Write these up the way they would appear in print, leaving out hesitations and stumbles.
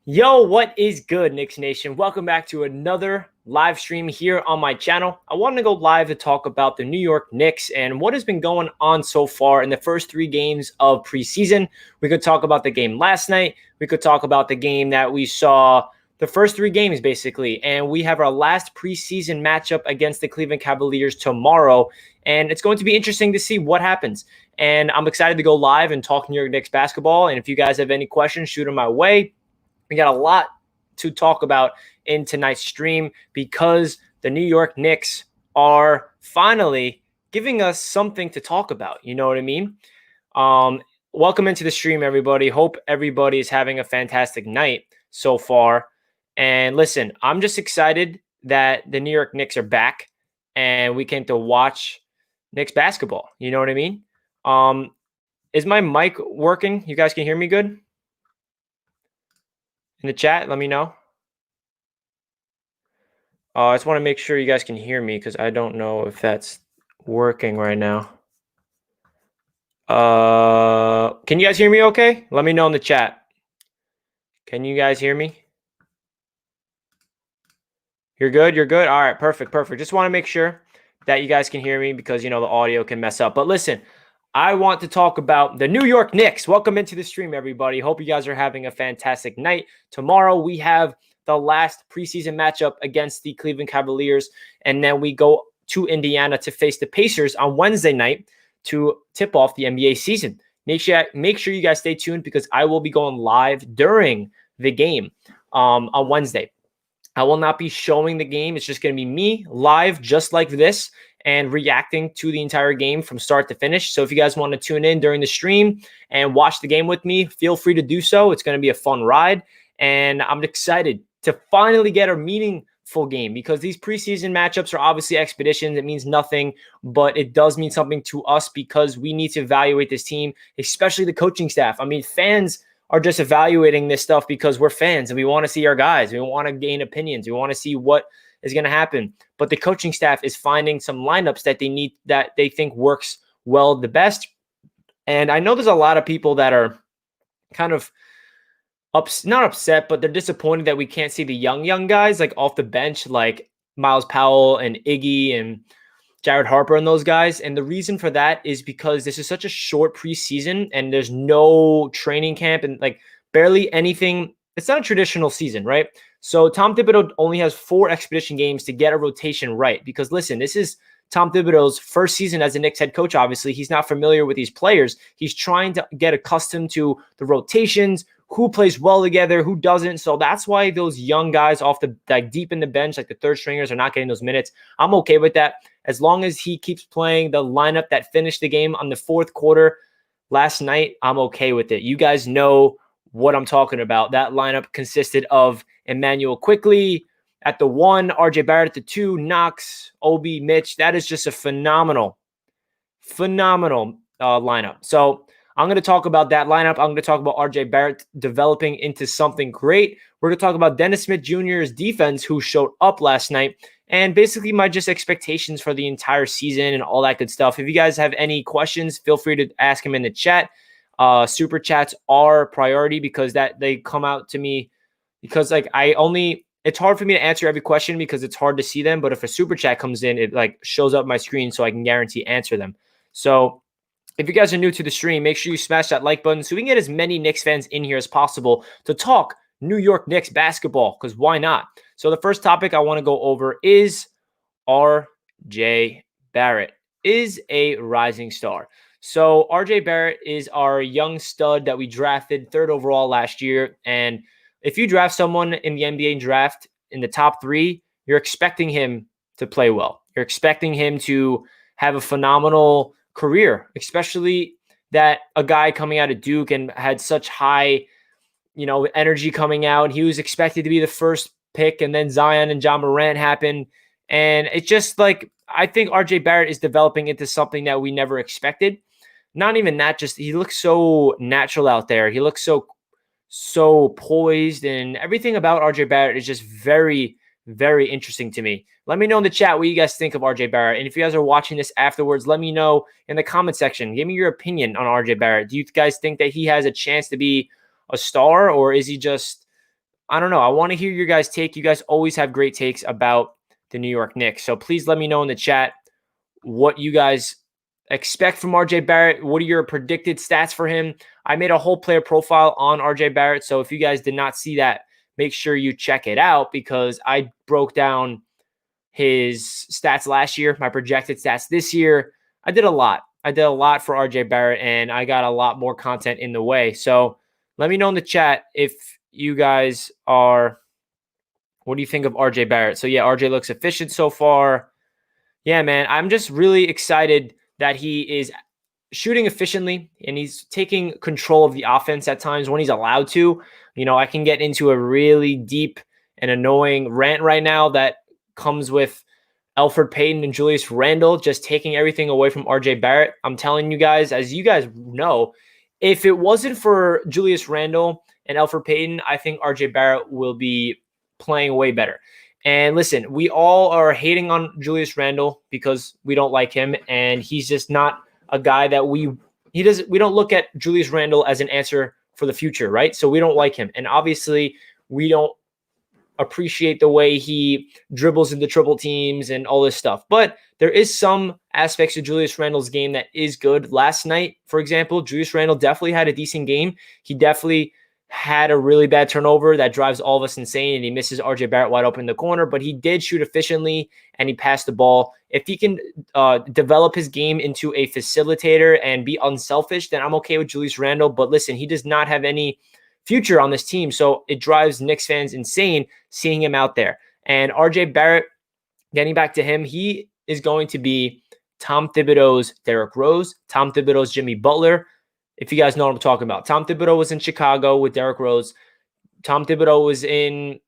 Yo, what is good, Knicks Nation? Welcome back to another live stream here on my channel. I wanted to go live to talk about the New York Knicks and what has been going on so far in the first 3 games of preseason. We could talk about the game last night. We could talk about the game that we saw the first 3 games, basically. And we have our last preseason matchup against the Cleveland Cavaliers tomorrow. And it's going to be interesting to see what happens. And I'm excited to go live and talk New York Knicks basketball. And if you guys have any questions, shoot them my way. We got a lot to talk about in tonight's stream because the New York Knicks are finally giving us something to talk about. You know what I mean? Welcome into the stream, everybody. Hope everybody is having a fantastic night so far. And listen, I'm just excited that the New York Knicks are back and we came to watch Knicks basketball. You know what I mean? Is my mic working? You guys can hear me good? In the chat, let me know. I just want to make sure you guys can hear me because I don't know if that's working right now. Can you guys hear me okay? Let me know in the chat. Can you guys hear me? You're good? You're good? All right, perfect. Just want to make sure that you guys can hear me because, the audio can mess up. But listen, I want to talk about the New York Knicks. Welcome into the stream, everybody. Hope you guys are having a fantastic night. Tomorrow, we have the last preseason matchup against the Cleveland Cavaliers, and then we go to Indiana to face the Pacers on Wednesday night to tip off the NBA season. Make sure you guys stay tuned because I will be going live during the game on Wednesday. I will not be showing the game. It's just going to be me live just like this and reacting to the entire game from start to finish. So if you guys want to tune in during the stream and watch the game with me, feel free to do so. It's going to be a fun ride. And I'm excited to finally get a meaningful game because these preseason matchups are obviously expeditions. It means nothing, but it does mean something to us because we need to evaluate this team, especially the coaching staff. I mean, fans are just evaluating this stuff because we're fans and we want to see our guys. We want to gain opinions. We want to see what is going to happen. But the coaching staff is finding some lineups that they think works well the best. And I know there's a lot of people that are kind of not upset, but they're disappointed that we can't see the young guys like off the bench, like Miles Powell and Iggy and Jared Harper and those guys. And the reason for that is because this is such a short preseason and there's no training camp and like barely anything. It's not a traditional season, right? So Tom Thibodeau only has 4 expedition games to get a rotation right because listen, this is Tom Thibodeau's first season as a Knicks head coach. Obviously, he's not familiar with these players. He's trying to get accustomed to the rotations, who plays well together, who doesn't. So that's why those young guys off the deep in the bench, like the third stringers, are not getting those minutes. I'm okay with that. As long as he keeps playing the lineup that finished the game on the fourth quarter last night, I'm okay with it. You guys know what I'm talking about. That lineup consisted of Emmanuel Quickley at the 1, RJ Barrett at the 2, Knox, Obi, Mitch. That is just a phenomenal lineup. So I'm going to talk about that lineup. I'm going to talk about RJ Barrett developing into something great. We're going to talk about Dennis Smith Jr.'s defense, who showed up last night, and basically my just expectations for the entire season and all that good stuff. If you guys have any questions, feel free to ask them in the chat. Super chats are priority because they come out to me because it's hard for me to answer every question because it's hard to see them. But if a super chat comes in, it like shows up my screen so I can guarantee answer them. So if you guys are new to the stream, make sure you smash that like button so we can get as many Knicks fans in here as possible to talk New York Knicks basketball, because why not? So the first topic I want to go over is RJ Barrett is a rising star. So RJ Barrett is our young stud that we drafted 3rd overall last year. And if you draft someone in the NBA draft in the top 3, you're expecting him to play well. You're expecting him to have a phenomenal career, especially that a guy coming out of Duke and had such high, energy coming out. He was expected to be the first pick, and then Zion and John Morant happened. And it's just like, I think RJ Barrett is developing into something that we never expected. Not even that, just he looks so natural out there. He looks so poised, and everything about RJ Barrett is just very, very interesting to me. Let me know in the chat what you guys think of RJ Barrett. And if you guys are watching this afterwards, let me know in the comment section. Give me your opinion on RJ Barrett. Do you guys think that he has a chance to be a star, or is he just I don't know. I want to hear your guys' take. You guys always have great takes about the New York Knicks. So please let me know in the chat what you guys expect from RJ Barrett. What are your predicted stats for him? I made a whole player profile on RJ Barrett. So if you guys did not see that, make sure you check it out because I broke down his stats last year, my projected stats this year. I did a lot. I did a lot for RJ Barrett, and I got a lot more content in the way. So let me know in the chat if you guys are, what do you think of RJ Barrett? So yeah, RJ looks efficient so far. Yeah, man, I'm just really excited that he is shooting efficiently and he's taking control of the offense at times when he's allowed to. You know, I can get into a really deep and annoying rant right now that comes with Alfred Payton and Julius Randle just taking everything away from RJ Barrett. I'm telling you guys, as you guys know, if it wasn't for Julius Randle and Alfred Payton, I think RJ Barrett will be playing way better. And listen, we all are hating on Julius Randle because we don't like him, and he's just not a guy that we don't look at Julius Randle as an answer for the future, right? So we don't like him. And obviously, we don't appreciate the way he dribbles into triple teams and all this stuff. But there is some aspects of Julius Randle's game that is good. Last night, for example, Julius Randle definitely had a decent game. He definitely had a really bad turnover that drives all of us insane, and he misses RJ Barrett wide open in the corner, but he did shoot efficiently and he passed the ball. If he can develop his game into a facilitator and be unselfish, then I'm okay with Julius Randle. But listen, he does not have any future on this team, so it drives Knicks fans insane seeing him out there. And RJ Barrett, getting back to him, he is going to be Tom Thibodeau's Derrick Rose, Tom Thibodeau's Jimmy Butler. If you guys know what I'm talking about. Tom Thibodeau was in Chicago with Derrick Rose. Tom Thibodeau was in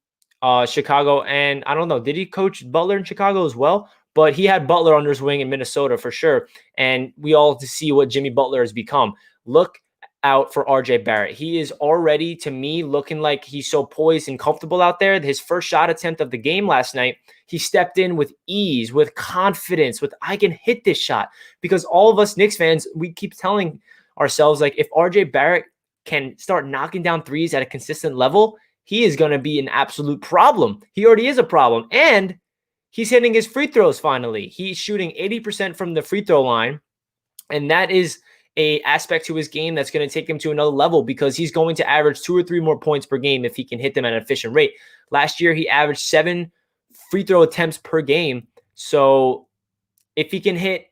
Chicago, and I don't know, did he coach Butler in Chicago as well? But he had Butler under his wing in Minnesota for sure, and we all see what Jimmy Butler has become. Look out for RJ Barrett. He is already, to me, looking like he's so poised and comfortable out there. His first shot attempt of the game last night, he stepped in with ease, with confidence, with I can hit this shot. Because all of us Knicks fans, we keep telling ourselves, like, if RJ Barrett can start knocking down threes at a consistent level, he is going to be an absolute problem. He already is a problem. And he's hitting his free throws finally. He's shooting 80% from the free throw line. And that is a aspect to his game that's going to take him to another level because he's going to average 2 or 3 more points per game if he can hit them at an efficient rate. Last year, he averaged 7 free throw attempts per game. So if he can hit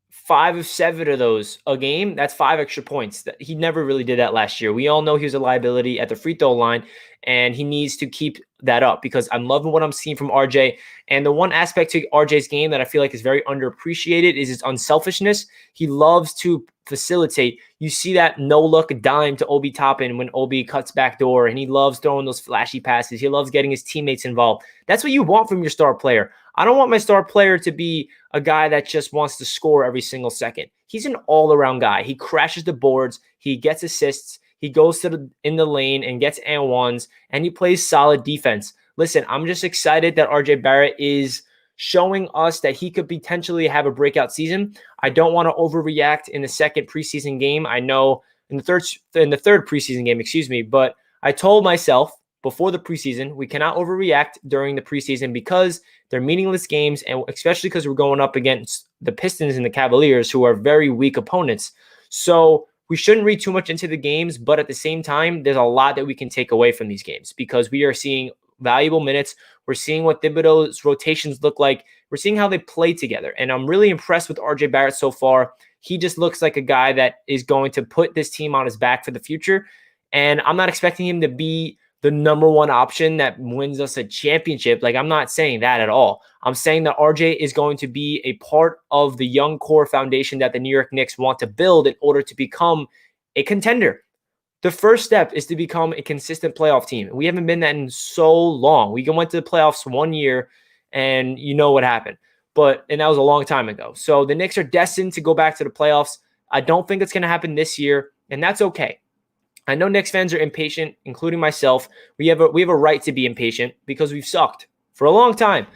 5 of 7 of those a game, that's 5 extra points. He never really did that last year. We all know he was a liability at the free throw line, and he needs to keep that up because I'm loving what I'm seeing from RJ. And the one aspect to RJ's game that I feel like is very underappreciated is his unselfishness. He loves to facilitate. You see that no-look dime to Obi Toppin when Obi cuts back door, and he loves throwing those flashy passes. He loves getting his teammates involved. That's what you want from your star player. I don't want my star player to be a guy that just wants to score every single second. He's an all-around guy. He crashes the boards. He gets assists. He goes in the lane and gets and ones, and he plays solid defense. Listen, I'm just excited that RJ Barrett is showing us that he could potentially have a breakout season. I don't want to overreact in the second preseason game. I know in the third preseason game, but I told myself before the preseason, we cannot overreact during the preseason because they're meaningless games, and especially because we're going up against the Pistons and the Cavaliers, who are very weak opponents. So we shouldn't read too much into the games, but at the same time, there's a lot that we can take away from these games because we are seeing valuable minutes. We're seeing what Thibodeau's rotations look like. We're seeing how they play together, and I'm really impressed with RJ Barrett so far. He just looks like a guy that is going to put this team on his back for the future, and I'm not expecting him to be the number one option that wins us a championship. Like, I'm not saying that at all. I'm saying that RJ is going to be a part of the young core foundation that the New York Knicks want to build in order to become a contender. The first step is to become a consistent playoff team. We haven't been that in so long. We went to the playoffs 1 year, and you know what happened. And that was a long time ago. So the Knicks are destined to go back to the playoffs. I don't think it's going to happen this year, and that's okay. I know Knicks fans are impatient, including myself. We have a right to be impatient because we've sucked for a long time.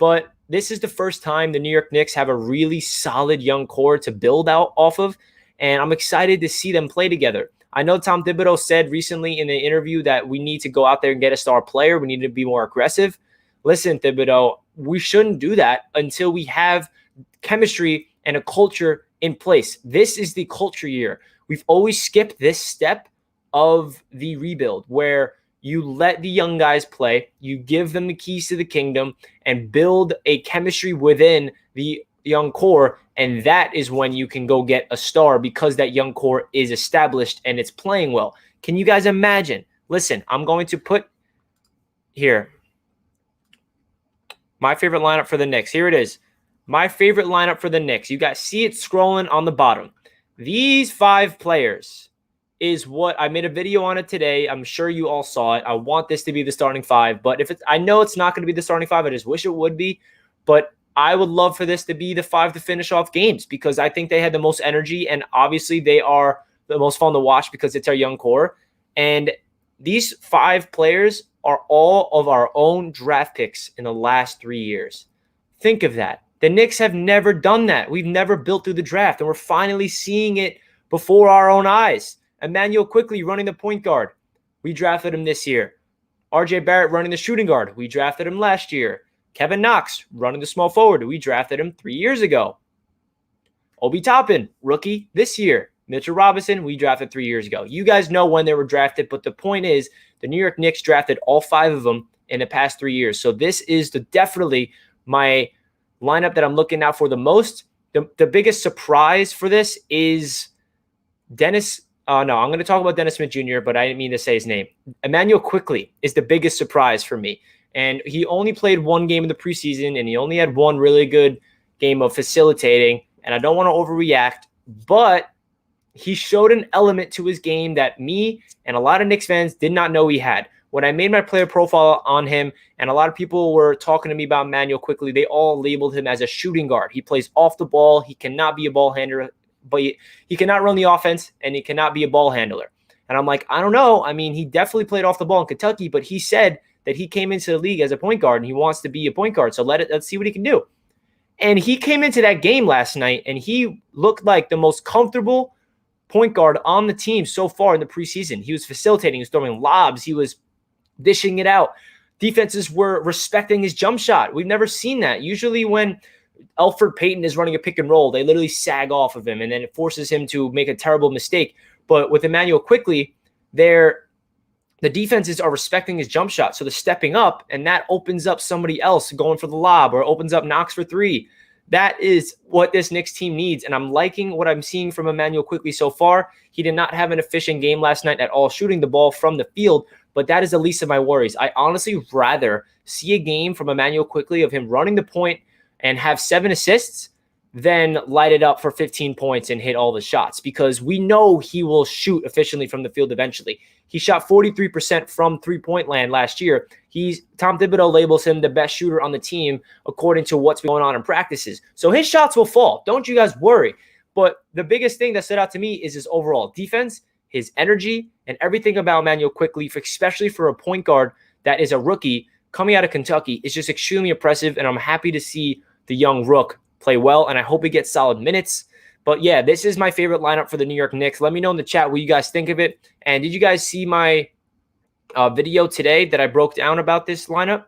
But this is the first time the New York Knicks have a really solid young core to build out off of, and I'm excited to see them play together. I know Tom Thibodeau said recently in the interview that we need to go out there and get a star player. We need to be more aggressive. Listen, Thibodeau, we shouldn't do that until we have chemistry and a culture in place. This is the culture year. We've always skipped this step of the rebuild where you let the young guys play, you give them the keys to the kingdom, and build a chemistry within the young core, and that is when you can go get a star because that young core is established and it's playing well. Can you guys imagine? Listen, I'm going to put here my favorite lineup for the Knicks. Here it is. My favorite lineup for the Knicks. You guys see it scrolling on the bottom. These 5 players is what I made a video on it today. I'm sure you all saw it. I want this to be the starting 5, but if it's, I know it's not going to be the starting 5. I just wish it would be, but I would love for this to be the 5 to finish off games because I think they had the most energy, and obviously they are the most fun to watch because it's our young core. And these 5 players are all of our own draft picks in the last 3 years. Think of that. The Knicks have never done that. We've never built through the draft, and we're finally seeing it before our own eyes. Emmanuel Quickly running the point guard. We drafted him this year. RJ Barrett running the shooting guard. We drafted him last year. Kevin Knox running the small forward. We drafted him 3 years ago. Obi Toppin, rookie this year. Mitchell Robinson, we drafted 3 years ago. You guys know when they were drafted, but the point is the New York Knicks drafted all 5 of them in the past 3 years. So this is definitely my lineup that I'm looking out for the most. The biggest surprise for this is Dennis. No, I'm going to talk about Dennis Smith Jr., but I didn't mean to say his name. Emmanuel Quickly is the biggest surprise for me. And he only played 1 game in the preseason, and he only had 1 really good game of facilitating. And I don't want to overreact, but he showed an element to his game that me and a lot of Knicks fans did not know he had. When I made my player profile on him, and a lot of people were talking to me about Emmanuel Quickly, they all labeled him as a shooting guard. He plays off the ball. He cannot be a ball handler, but he cannot run the offense, and he cannot be a ball handler. And I'm like, I don't know. I mean, he definitely played off the ball in Kentucky, but he said that he came into the league as a point guard, and he wants to be a point guard. So let's see what he can do. And he came into that game last night, and he looked like the most comfortable point guard on the team so far in the preseason. He was facilitating. He was throwing lobs. He was dishing it out. Defenses were respecting his jump shot. We've never seen that. Usually when Alfred Payton is running a pick and roll, they literally sag off of him, and then it forces him to make a terrible mistake. But with Emmanuel Quickly, the defenses are respecting his jump shot. So they're stepping up, and that opens up somebody else going for the lob, or opens up Knox for 3. That is what this Knicks team needs, and I'm liking what I'm seeing from Emmanuel Quickly so far. He did not have an efficient game last night at all, shooting the ball from the field, but that is the least of my worries. I honestly rather see a game from Emmanuel Quickly of him running the point and have 7 assists than light it up for 15 points and hit all the shots, because we know he will shoot efficiently from the field eventually. He shot 43% from three-point land last year. Tom Thibodeau labels him the best shooter on the team according to what's going on in practices. So his shots will fall. Don't you guys worry. But the biggest thing that stood out to me is his overall defense, his energy, and everything about Emmanuel Quickly, especially for a point guard that is a rookie coming out of Kentucky, is just extremely impressive, and I'm happy to see the young rook play well, and I hope he gets solid minutes. But yeah, this is my favorite lineup for the New York Knicks. Let me know in the chat what you guys think of it. And did you guys see my video today that I broke down about this lineup?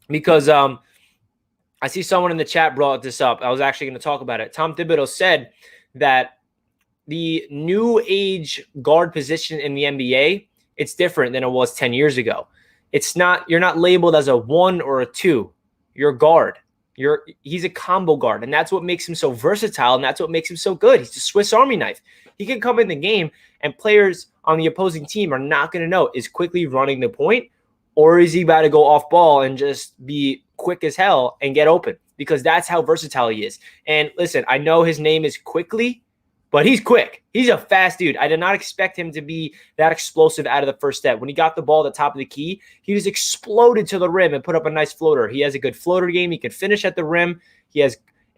Because I see someone in the chat brought this up. I was actually going to talk about it. Tom Thibodeau said that the new age guard position in the NBA, it's different than it was 10 years ago. You're not labeled as a 1 or a 2. You're a guard. He's a combo guard, and that's what makes him so versatile, and that's what makes him so good. He's a Swiss Army knife. He can come in the game, and players on the opposing team are not going to know, is Quickly running the point, or is he about to go off ball and just be quick as hell and get open? Because that's how versatile he is. And listen, I know his name is Quickly, but he's quick. He's a fast dude. I did not expect him to be that explosive out of the first step. When he got the ball at the top of the key, he just exploded to the rim and put up a nice floater. He has a good floater game. He can finish at the rim.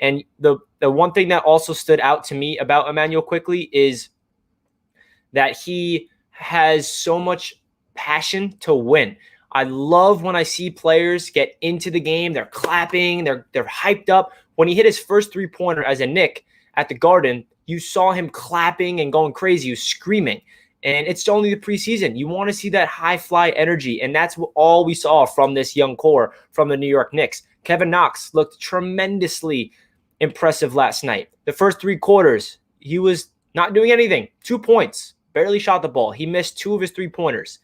And the one thing that also stood out to me about Emmanuel Quickly is that he has so much passion to win. I love when I see players get into the game. They're clapping. They're hyped up. When he hit his first three-pointer as a Knick, at the Garden, you saw him clapping and going crazy. He was screaming. And it's only the preseason. You want to see that high fly energy. And that's all we saw from this young core from the New York Knicks. Kevin Knox looked tremendously impressive last night. The first 3 quarters, he was not doing anything. 2 points, barely shot the ball. He missed 2 of his 3-pointers.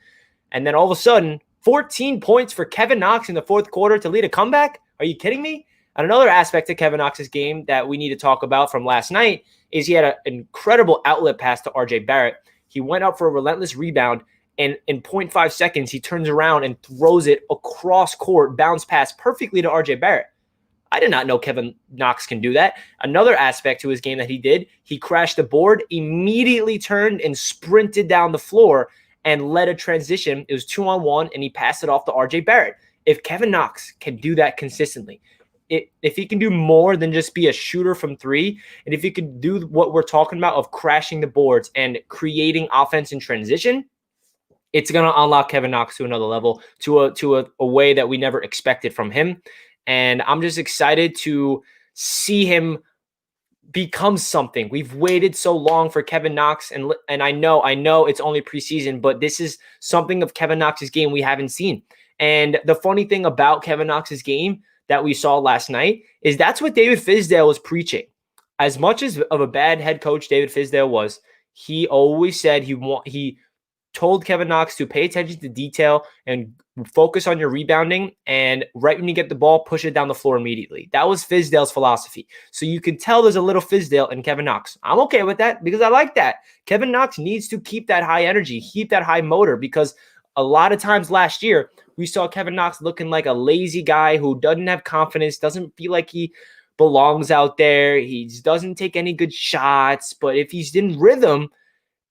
And then all of a sudden, 14 points for Kevin Knox in the fourth quarter to lead a comeback? Are you kidding me? And another aspect of Kevin Knox's game that we need to talk about from last night is he had an incredible outlet pass to RJ Barrett. He went up for a relentless rebound, and in 0.5 seconds, he turns around and throws it across court, bounce pass perfectly to RJ Barrett. I did not know Kevin Knox can do that. Another aspect to his game that he did, he crashed the board, immediately turned and sprinted down the floor and led a transition. It was 2-on-1, and he passed it off to RJ Barrett. If Kevin Knox can do that consistently, if he can do more than just be a shooter from 3, and if he could do what we're talking about of crashing the boards and creating offense in transition, it's going to unlock Kevin Knox to another level, to a way that we never expected from him. And I'm just excited to see him become something. We've waited so long for Kevin Knox, and I know it's only preseason, but this is something of Kevin Knox's game we haven't seen. And the funny thing about Kevin Knox's game that we saw last night is that's what David Fizdale was preaching. As much as of a bad head coach David Fizdale was, he always said he told Kevin Knox to pay attention to detail and focus on your rebounding, and right when you get the ball, push it down the floor immediately. That was Fizdale's philosophy. So you can tell there's a little Fizdale in Kevin Knox. I'm okay with that because I like that. Kevin Knox needs to keep that high energy, keep that high motor, because a lot of times last year, we saw Kevin Knox looking like a lazy guy who doesn't have confidence, doesn't feel like he belongs out there. He doesn't take any good shots, but if he's in rhythm,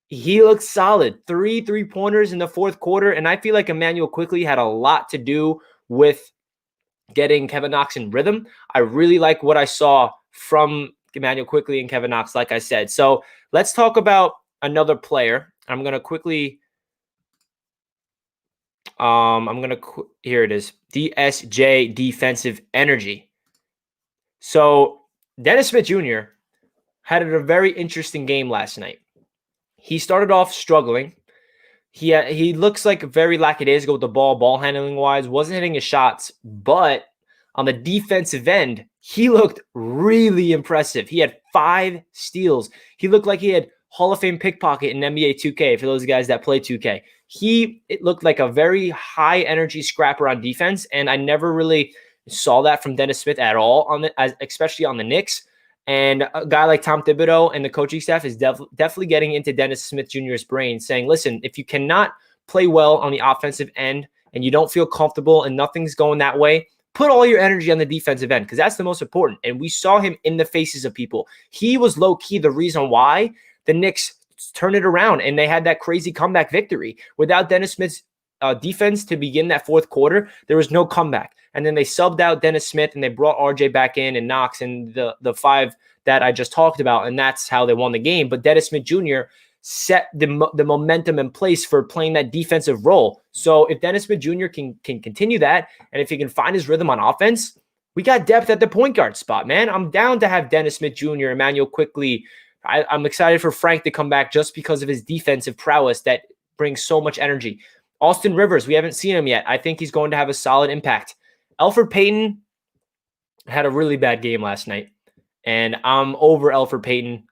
he looks solid. 3 3-pointers in the fourth quarter, and I feel like Immanuel Quickley had a lot to do with getting Kevin Knox in rhythm. I really like what I saw from Immanuel Quickley and Kevin Knox, like I said. So let's talk about another player. I'm going to quickly... here it is. DSJ, defensive energy. So Dennis Smith Jr. had a very interesting game last night. He started off struggling. He looks like very lackadaisical with the ball handling wise, wasn't hitting his shots, but on the defensive end, he looked really impressive. He had 5 steals. He looked like he had Hall of Fame pickpocket in NBA 2K for those guys that play 2K. It looked like a very high energy scrapper on defense, and I never really saw that from Dennis Smith at all, especially on the Knicks. And a guy like Tom Thibodeau and the coaching staff is definitely getting into Dennis Smith Jr.'s brain, saying, listen, if you cannot play well on the offensive end and you don't feel comfortable and nothing's going that way, put all your energy on the defensive end, because that's the most important. And we saw him in the faces of people. He was low-key the reason why the Knicks turned it around and they had that crazy comeback victory. Without Dennis Smith's defense to begin that fourth quarter, there was no comeback. And then they subbed out Dennis Smith and they brought RJ back in and Knox and the 5 that I just talked about, and that's how they won the game. But Dennis Smith Jr. set the momentum in place for playing that defensive role. So if Dennis Smith Jr. can continue that, and if he can find his rhythm on offense, we got depth at the point guard spot, man. I'm down to have Dennis Smith Jr., Immanuel Quickley. I'm excited for Frank to come back just because of his defensive prowess that brings so much energy. Austin Rivers, we haven't seen him yet. I think he's going to have a solid impact. Alfred Payton had a really bad game last night, and I'm over Alfred Payton.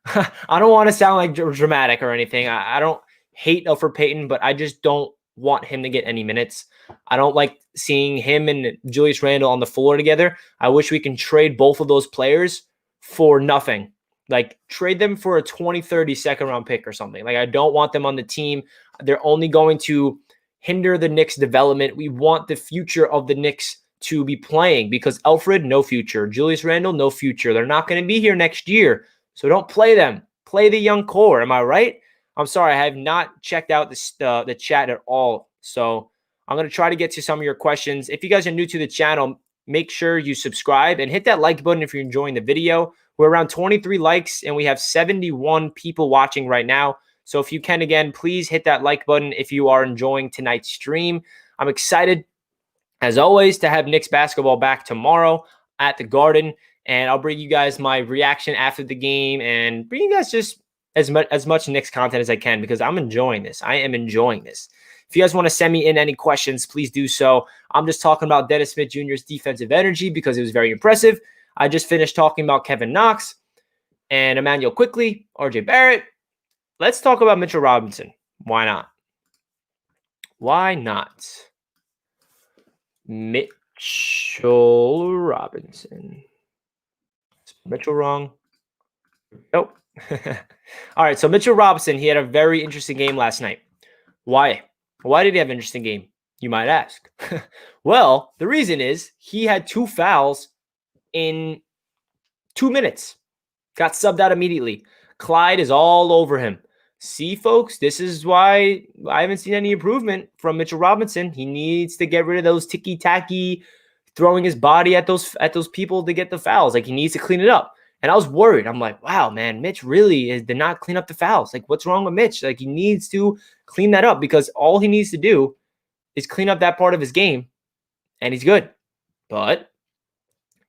I don't want to sound like dramatic or anything. I don't hate Alfred Payton, but I just don't want him to get any minutes. I don't like seeing him and Julius Randle on the floor together. I wish we can trade both of those players for nothing. Like, trade them for a 20-30 second-round pick or something. Like, I don't want them on the team. They're only going to hinder the Knicks' development. We want the future of the Knicks to be playing, because Alfred, no future. Julius Randle, no future. They're not going to be here next year, so don't play them. Play the young core. Am I right? I'm sorry, I have not checked out the chat at all, so I'm going to try to get to some of your questions. If you guys are new to the channel, make sure you subscribe and hit that like button if you're enjoying the video. We're around 23 likes, and we have 71 people watching right now. So if you can, again, please hit that like button if you are enjoying tonight's stream. I'm excited, as always, to have Knicks basketball back tomorrow at the Garden. and I'll bring you guys my reaction after the game and bring you guys just as much Knicks content as I can because I'm enjoying this. I am enjoying this. If you guys want to send me in any questions, please do so. I'm just talking about Dennis Smith Jr.'s defensive energy because it was very impressive. I just finished talking about Kevin Knox and Emmanuel Quickly, RJ Barrett. Let's talk about Mitchell Robinson. Why not? Why not? Mitchell Robinson. Is Mitchell wrong? Nope. All right, so Mitchell Robinson, he had a very interesting game last night. Why? Why did he have an interesting game, you might ask? Well, the reason is he had 2 fouls in 2 minutes. Got subbed out immediately. Clyde is all over him. See, folks, this is why I haven't seen any improvement from Mitchell Robinson. He needs to get rid of those ticky-tacky, throwing his body at those people to get the fouls. Like, he needs to clean it up. And I was worried. I'm like, wow, man, Mitch really did not clean up the fouls. Like, what's wrong with Mitch? Like, he needs to clean that up because all he needs to do is clean up that part of his game, and he's good. But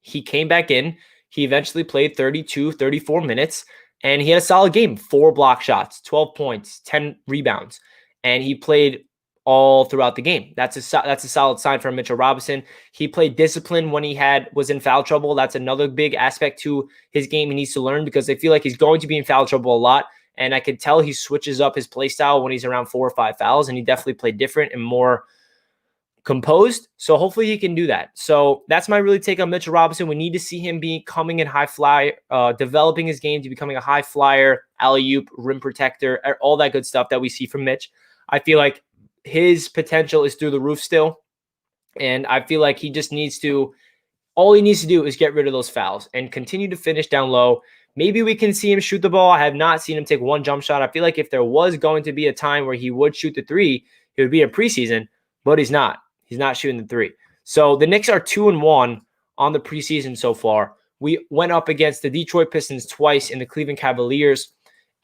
he came back in. He eventually played 32, 34 minutes, and he had a solid game. 4 block shots, 12 points, 10 rebounds, and he played all throughout the game. That's a solid sign from Mitchell Robinson. He played discipline when he was in foul trouble. That's another big aspect to his game he needs to learn because I feel like he's going to be in foul trouble a lot, and I can tell he switches up his play style when he's around 4 or 5 fouls, and he definitely played different and more composed. So hopefully he can do that. So that's my really take on Mitchell Robinson. We need to see him becoming a high flyer, developing his game to becoming a high flyer, alley-oop, rim protector, all that good stuff that we see from Mitch. I feel like his potential is through the roof still. And I feel like he just all he needs to do is get rid of those fouls and continue to finish down low. Maybe we can see him shoot the ball. I have not seen him take one jump shot. I feel like if there was going to be a time where he would shoot the 3, it would be in preseason, but he's not. He's not shooting the 3. So the Knicks are 2-1 on the preseason so far. We went up against the Detroit Pistons twice and the Cleveland Cavaliers.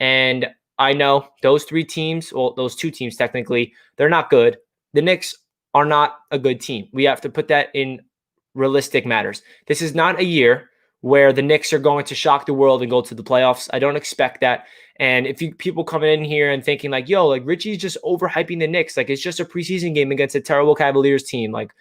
And I know those 3 teams, well, those 2 teams technically, they're not good. The Knicks are not a good team. We have to put that in realistic matters. This is not a year where the Knicks are going to shock the world and go to the playoffs. I don't expect that. And if people coming in here and thinking like, yo, like Richie's just overhyping the Knicks, like it's just a preseason game against a terrible Cavaliers team. Like,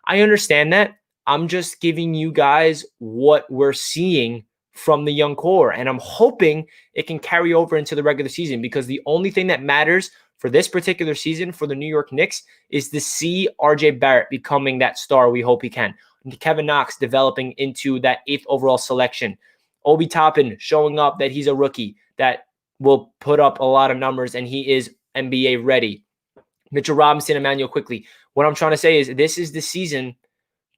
I understand that. I'm just giving you guys what we're seeing from the young core. And I'm hoping it can carry over into the regular season because the only thing that matters for this particular season for the New York Knicks is to see RJ Barrett becoming that star we hope he can. Kevin Knox developing into that 8th overall selection. Obi Toppin showing up that he's a rookie that will put up a lot of numbers and he is NBA ready. Mitchell Robinson, Emmanuel Quickly. What I'm trying to say is this is the season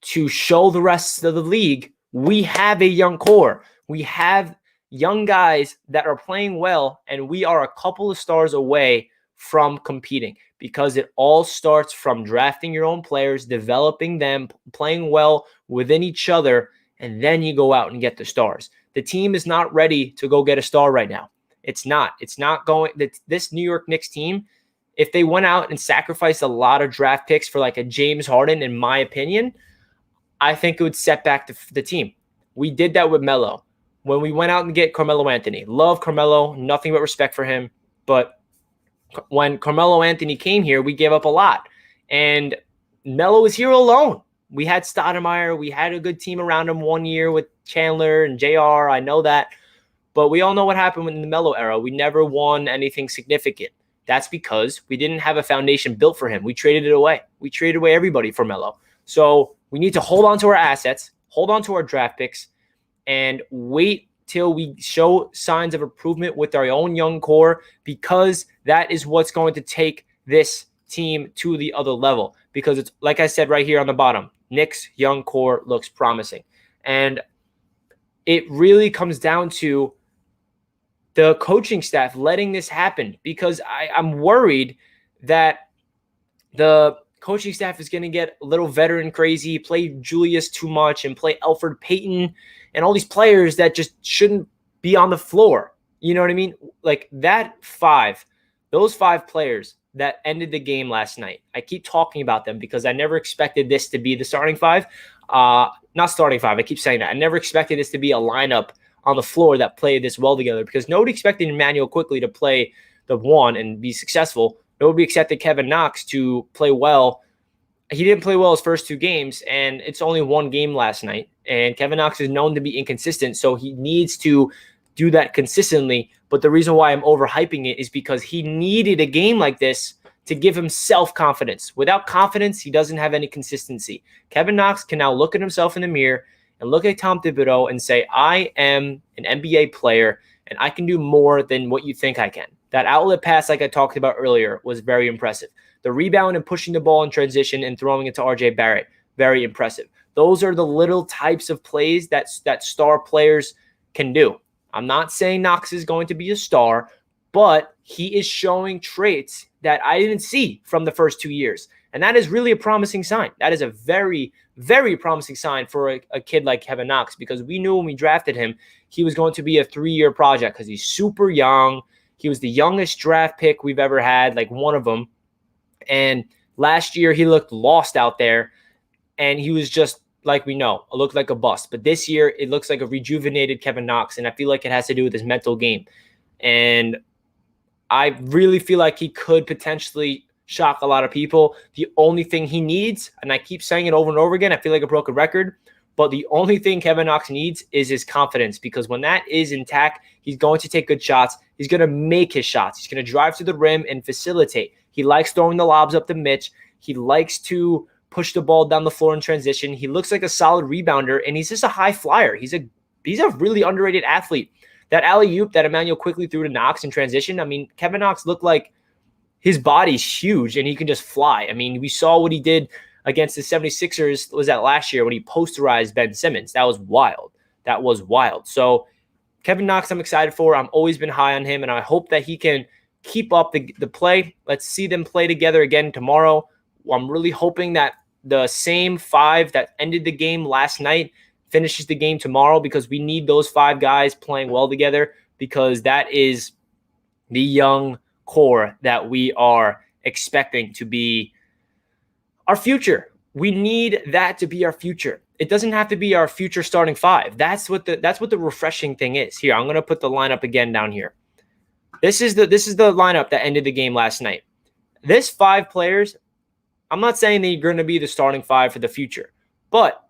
to show the rest of the league we have a young core. We have young guys that are playing well, and we are a couple of stars away from competing because it all starts from drafting your own players, developing them, playing well within each other, and then you go out and get the stars. The team is not ready to go get a star right now. It's not going. This New York Knicks team, if they went out and sacrificed a lot of draft picks for like a James Harden, in my opinion, I think it would set back the team. We did that with Melo. When we went out and get Carmelo Anthony. Love Carmelo, nothing but respect for him. But when Carmelo Anthony came here, we gave up a lot. And Melo was here alone. We had Stoudemire. We had a good team around him 1 year with Chandler and JR. I know that. But we all know what happened in the Melo era. We never won anything significant. That's because we didn't have a foundation built for him. We traded it away. We traded away everybody for Melo. So we need to hold on to our assets, hold on to our draft picks, and wait till we show signs of improvement with our own young core, because that is what's going to take this team to the other level. Because it's like I said right here on the bottom, Knicks young core looks promising. And it really comes down to the coaching staff letting this happen, because I'm worried that the coaching staff is going to get a little veteran crazy, play Julius too much, and play Alfred, Payton, and all these players that just shouldn't be on the floor. You know what I mean? Like those 5 players that ended the game last night. I keep talking about them because I never expected this to be the starting 5. Not starting five. I keep saying that. I never expected this to be a lineup on the floor that played this well together, because nobody expected Emmanuel Quickly to play the one and be successful. Nobody expected Kevin Knox to play well. He didn't play well his first two games, and it's only one game last night. And Kevin Knox is known to be inconsistent, so he needs to do that consistently. But the reason why I'm overhyping it is because he needed a game like this to give him self-confidence. Without confidence, he doesn't have any consistency. Kevin Knox can now look at himself in the mirror and look at Tom Thibodeau and say, I am an NBA player, and I can do more than what you think I can. That outlet pass, like I talked about earlier, was very impressive. The rebound and pushing the ball in transition and throwing it to RJ Barrett, very impressive. Those are the little types of plays that star players can do. I'm not saying Knox is going to be a star, but he is showing traits that I didn't see from the first 2 years. And that is really a promising sign. That is a very, very promising sign for a kid like Kevin Knox, because we knew when we drafted him, he was going to be a 3-year project because he's super young. He was the youngest draft pick we've ever had, like one of them. And last year he looked lost out there, and he was just, like we know, it looked like a bust. But this year it looks like a rejuvenated Kevin Knox, and I feel like it has to do with his mental game. And I really feel like he could potentially shock a lot of people. The only thing he needs, and I keep saying it over and over again, I feel like a broken record, but the only thing Kevin Knox needs is his confidence, because when that is intact, he's going to take good shots. He's going to make his shots. He's going to drive to the rim and facilitate. He likes throwing the lobs up to Mitch. He likes to push the ball down the floor in transition. He looks like a solid rebounder, and he's just a high flyer. He's a really underrated athlete. That alley-oop that Emmanuel Quickly threw to Knox in transition, I mean, Kevin Knox looked like his body's huge and he can just fly. I mean, we saw what he did against the 76ers, was that last year when he posterized Ben Simmons. That was wild. That was wild. So Kevin Knox, I'm excited for. I've always been high on him, and I hope that he can keep up the play. Let's see them play together again tomorrow. I'm really hoping that the same five that ended the game last night finishes the game tomorrow, because we need those five guys playing well together, because that is the young core that we are expecting to be our future. We need that to be our future. It doesn't have to be our future starting five. That's what the refreshing thing is. Here, I'm going to put the lineup again down here. This is the lineup that ended the game last night. This 5 players, I'm not saying they're going to be the starting 5 for the future, but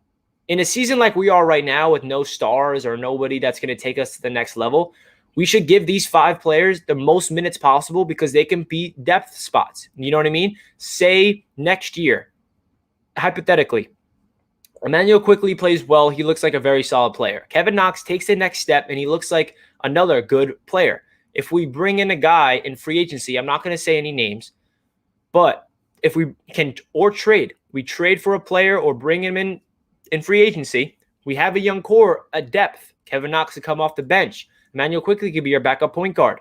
in a season like we are right now with no stars or nobody that's going to take us to the next level, we should give these 5 players the most minutes possible, because they can be depth spots. You know what I mean? Say next year, hypothetically, Emmanuel Quickly plays well. He looks like a very solid player. Kevin Knox takes the next step, and he looks like another good player. If we bring in a guy in free agency, I'm not going to say any names, but if we can, or trade, we trade for a player or bring him in free agency, we have a young core, a depth. Kevin Knox could come off the bench. Emmanuel Quickly could be our backup point guard.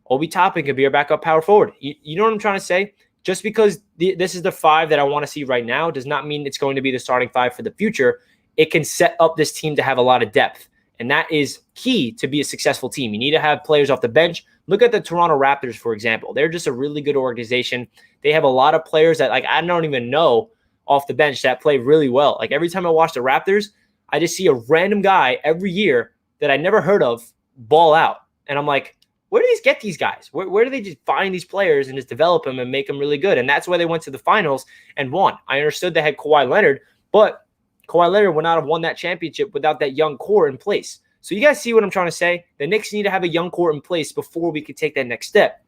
Obi Toppin could be our backup power forward. You know what I'm trying to say? Just because this is the 5 that I want to see right now does not mean it's going to be the starting 5 for the future. It can set up this team to have a lot of depth, and that is key to be a successful team. You need to have players off the bench. Look at the Toronto Raptors, for example. They're just a really good organization. They have a lot of players that, like, I don't even know off the bench that play really well. Like, every time I watch the Raptors, I just see a random guy every year that I never heard of ball out. And I'm like, where do these get these guys? Where do they just find these players and just develop them and make them really good? And that's why they went to the finals and won. I understood they had Kawhi Leonard, but Kawhi Leonard would not have won that championship without that young core in place. So you guys see what I'm trying to say? The Knicks need to have a young core in place before we could take that next step.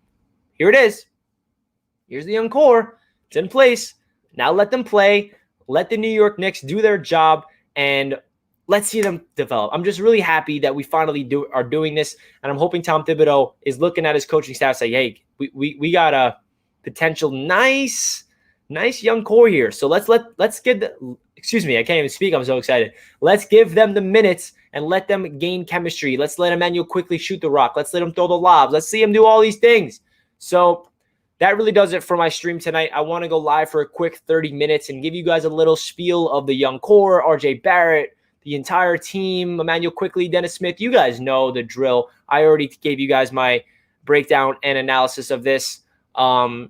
Here it is. Here's the young core. It's in place. Now let them play. Let the New York Knicks do their job, and let's see them develop. I'm just really happy that we finally are doing this, and I'm hoping Tom Thibodeau is looking at his coaching staff and say, hey, we got a potential nice young core here. So let's get the, excuse me, I can't even speak. I'm so excited. Let's give them the minutes and let them gain chemistry. Let's let Emmanuel Quickly shoot the rock. Let's let him throw the lobs. Let's see him do all these things. So that really does it for my stream tonight. I want to go live for a quick 30 minutes and give you guys a little spiel of the young core, RJ Barrett, the entire team, Emmanuel Quickly, Dennis Smith. You guys know the drill. I already gave you guys my breakdown and analysis of this. I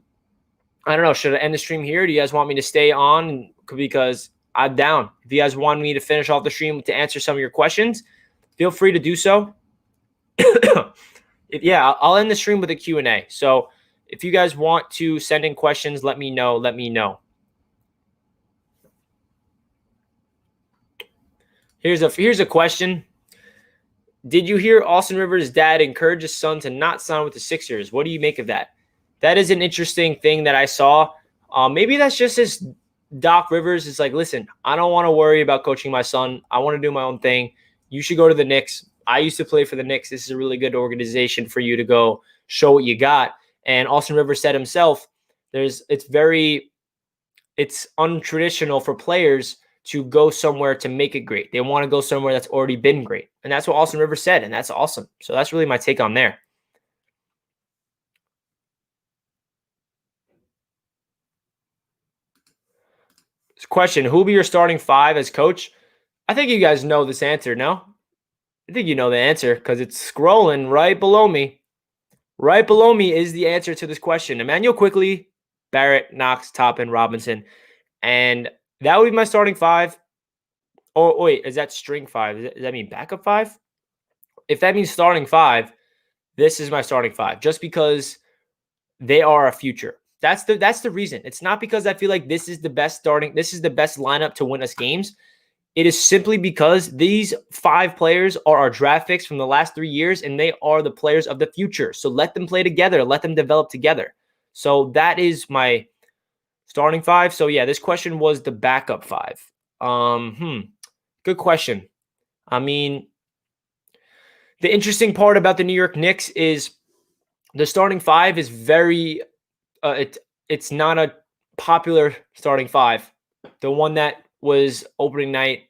don't know. Should I end the stream here? Do you guys want me to stay on? Because I'm down. If you guys want me to finish off the stream to answer some of your questions, feel free to do so. Yeah, I'll end the stream with a Q&A. So if you guys want to send in questions, let me know. Let me know. Here's a question. Did you hear Austin Rivers' dad encourage his son to not sign with the Sixers? What do you make of that? That is an interesting thing that I saw. Maybe that's just his Doc Rivers is like, listen, I don't want to worry about coaching my son. I want to do my own thing. You should go to the Knicks. I used to play for the Knicks. This is a really good organization for you to go show what you got. And Austin Rivers said himself, it's untraditional for players to go somewhere to make it great. They want to go somewhere that's already been great. And that's what Austin Rivers said, and that's awesome. So that's really my take on there. Question, who will be your starting five as coach? I think you guys know this answer, no? I think you know the answer because it's scrolling right below me. Right below me is the answer to this question. Emmanuel Quickley, Barrett, Knox, Toppin, Robinson. And that would be my starting five. Oh, wait, is that string five? Does that mean backup five? If that means starting five, this is my starting five just because they are a future. That's the reason. It's not because I feel like this is the best lineup to win us games. It is simply because these five players are our draft picks from the last 3 years, and they are the players of the future. So let them play together. Let them develop together. So that is my starting five. So yeah, this question was the backup five. Good question. I mean, the interesting part about the New York Knicks is the starting five is very it's not a popular starting five. The one that was opening night,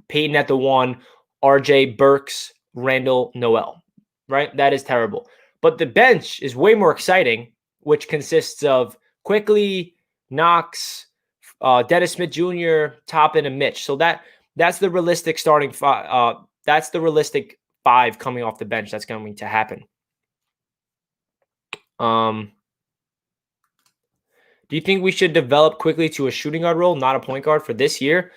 Payton at the 1, RJ, Burks, Randall, Noel, right? That is terrible. But the bench is way more exciting, which consists of Quickley, Knox, Dennis Smith Jr., Toppin, and Mitch. So that's the realistic starting five. That's the realistic five coming off the bench that's going to happen. Do you think we should develop Quickley to a shooting guard role, not a point guard for this year?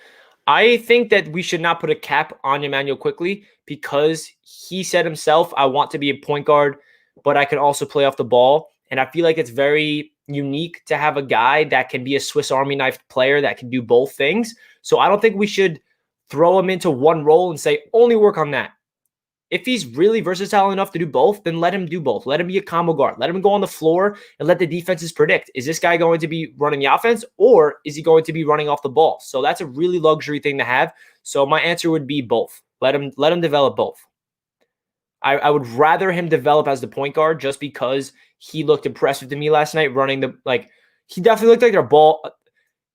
I think that we should not put a cap on Emmanuel Quickley because he said himself, I want to be a point guard, but I can also play off the ball. And I feel like it's very unique to have a guy that can be a Swiss Army knife player that can do both things. So I don't think we should throw him into one role and say, only work on that. If he's really versatile enough to do both, then let him do both. Let him be a combo guard. Let him go on the floor and let the defenses predict. Is this guy going to be running the offense or is he going to be running off the ball? So that's a really luxury thing to have. So my answer would be both. Let him develop both. I would rather him develop as the point guard just because he looked impressive to me last night running he definitely looked like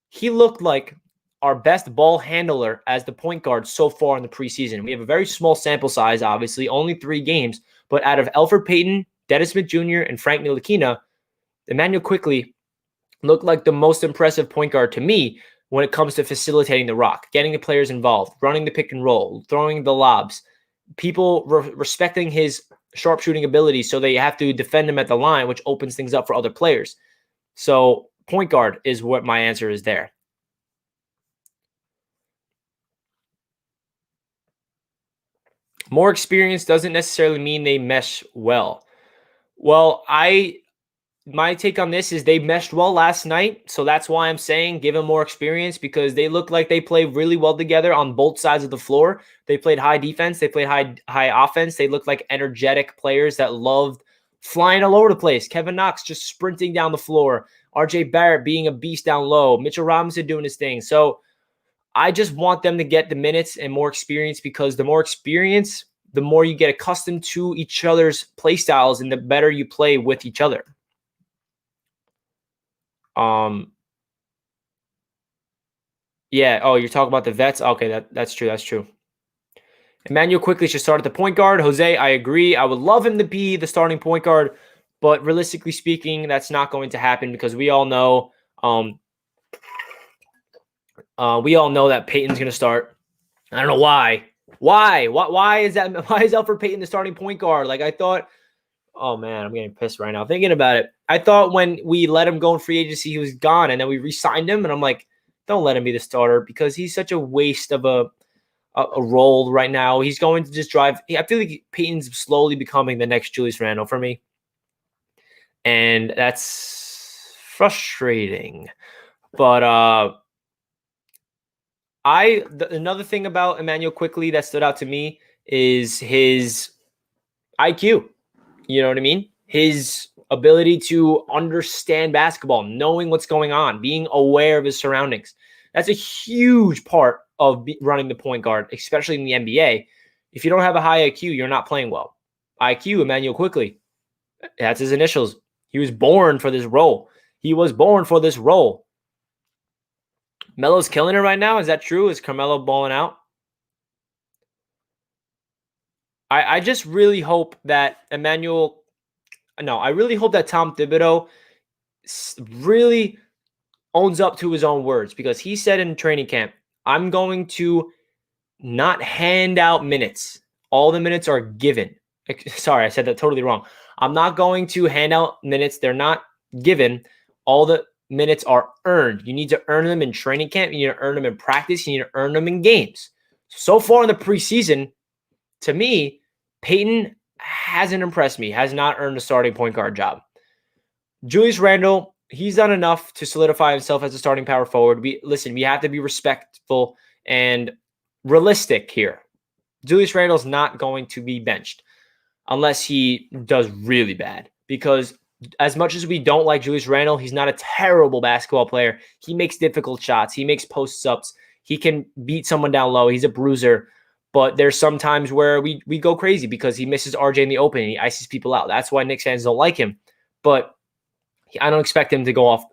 he looked like our best ball handler as the point guard so far in the preseason. We have a very small sample size, obviously, only 3 games. But out of Alfred Payton, Dennis Smith Jr., and Frank Ntilikina, Emmanuel Quickley looked like the most impressive point guard to me when it comes to facilitating the rock, getting the players involved, running the pick and roll, throwing the lobs, people respecting his sharpshooting ability so they have to defend him at the line, which opens things up for other players. So point guard is what my answer is there. More experience doesn't necessarily mean they mesh well. Well, my take on this is they meshed well last night. So that's why I'm saying give them more experience because they look like they play really well together on both sides of the floor. They played high defense. They played high offense. They look like energetic players that loved flying all over the place. Kevin Knox just sprinting down the floor. RJ Barrett being a beast down low. Mitchell Robinson doing his thing. So I just want them to get the minutes and more experience because the more experience, the more you get accustomed to each other's play styles and the better you play with each other. Yeah. Oh, you're talking about the vets? Okay, that's true. That's true. Emmanuel Quickley should start at the point guard. Jose, I agree. I would love him to be the starting point guard, but realistically speaking, that's not going to happen because we all know that Payton's going to start. I don't know why. Why is that? Why is Alfred Payton the starting point guard? Like I thought. Oh man, I'm getting pissed right now thinking about it. I thought when we let him go in free agency, he was gone, and then we re-signed him, and I'm like, Don't let him be the starter because he's such a waste of a role right now. He's going to just drive. I feel like Payton's slowly becoming the next Julius Randle for me. And that's frustrating. But another thing about Emmanuel quickly that stood out to me is his IQ. You know what I mean? His ability to understand basketball, knowing what's going on, being aware of his surroundings. That's a huge part of running the point guard, especially in the NBA. If you don't have a high IQ, you're not playing well. IQ, Emmanuel Quickly. That's his initials. He was born for this role. He was born for this role. Melo's killing it right now. Is that true? Is Carmelo balling out? I just really hope that I really hope that Tom Thibodeau really owns up to his own words, because he said in training camp, I'm going to not hand out minutes. All the minutes are given. Sorry, I said that totally wrong. I'm not going to hand out minutes. They're not given. All the minutes are earned. You need to earn them in training camp. You need to earn them in practice. You need to earn them in games. So far in the preseason, to me, Payton hasn't impressed me, has not earned a starting point guard job. Julius Randle, he's done enough to solidify himself as a starting power forward. We have to be respectful and realistic here. Julius Randle's not going to be benched unless he does really bad, because as much as we don't like Julius Randle, he's not a terrible basketball player. He makes difficult shots. He makes post-ups. He can beat someone down low. He's a bruiser. But there's some times where we go crazy because he misses RJ in the open and he ices people out. That's why Knicks fans don't like him. But I don't expect him to go off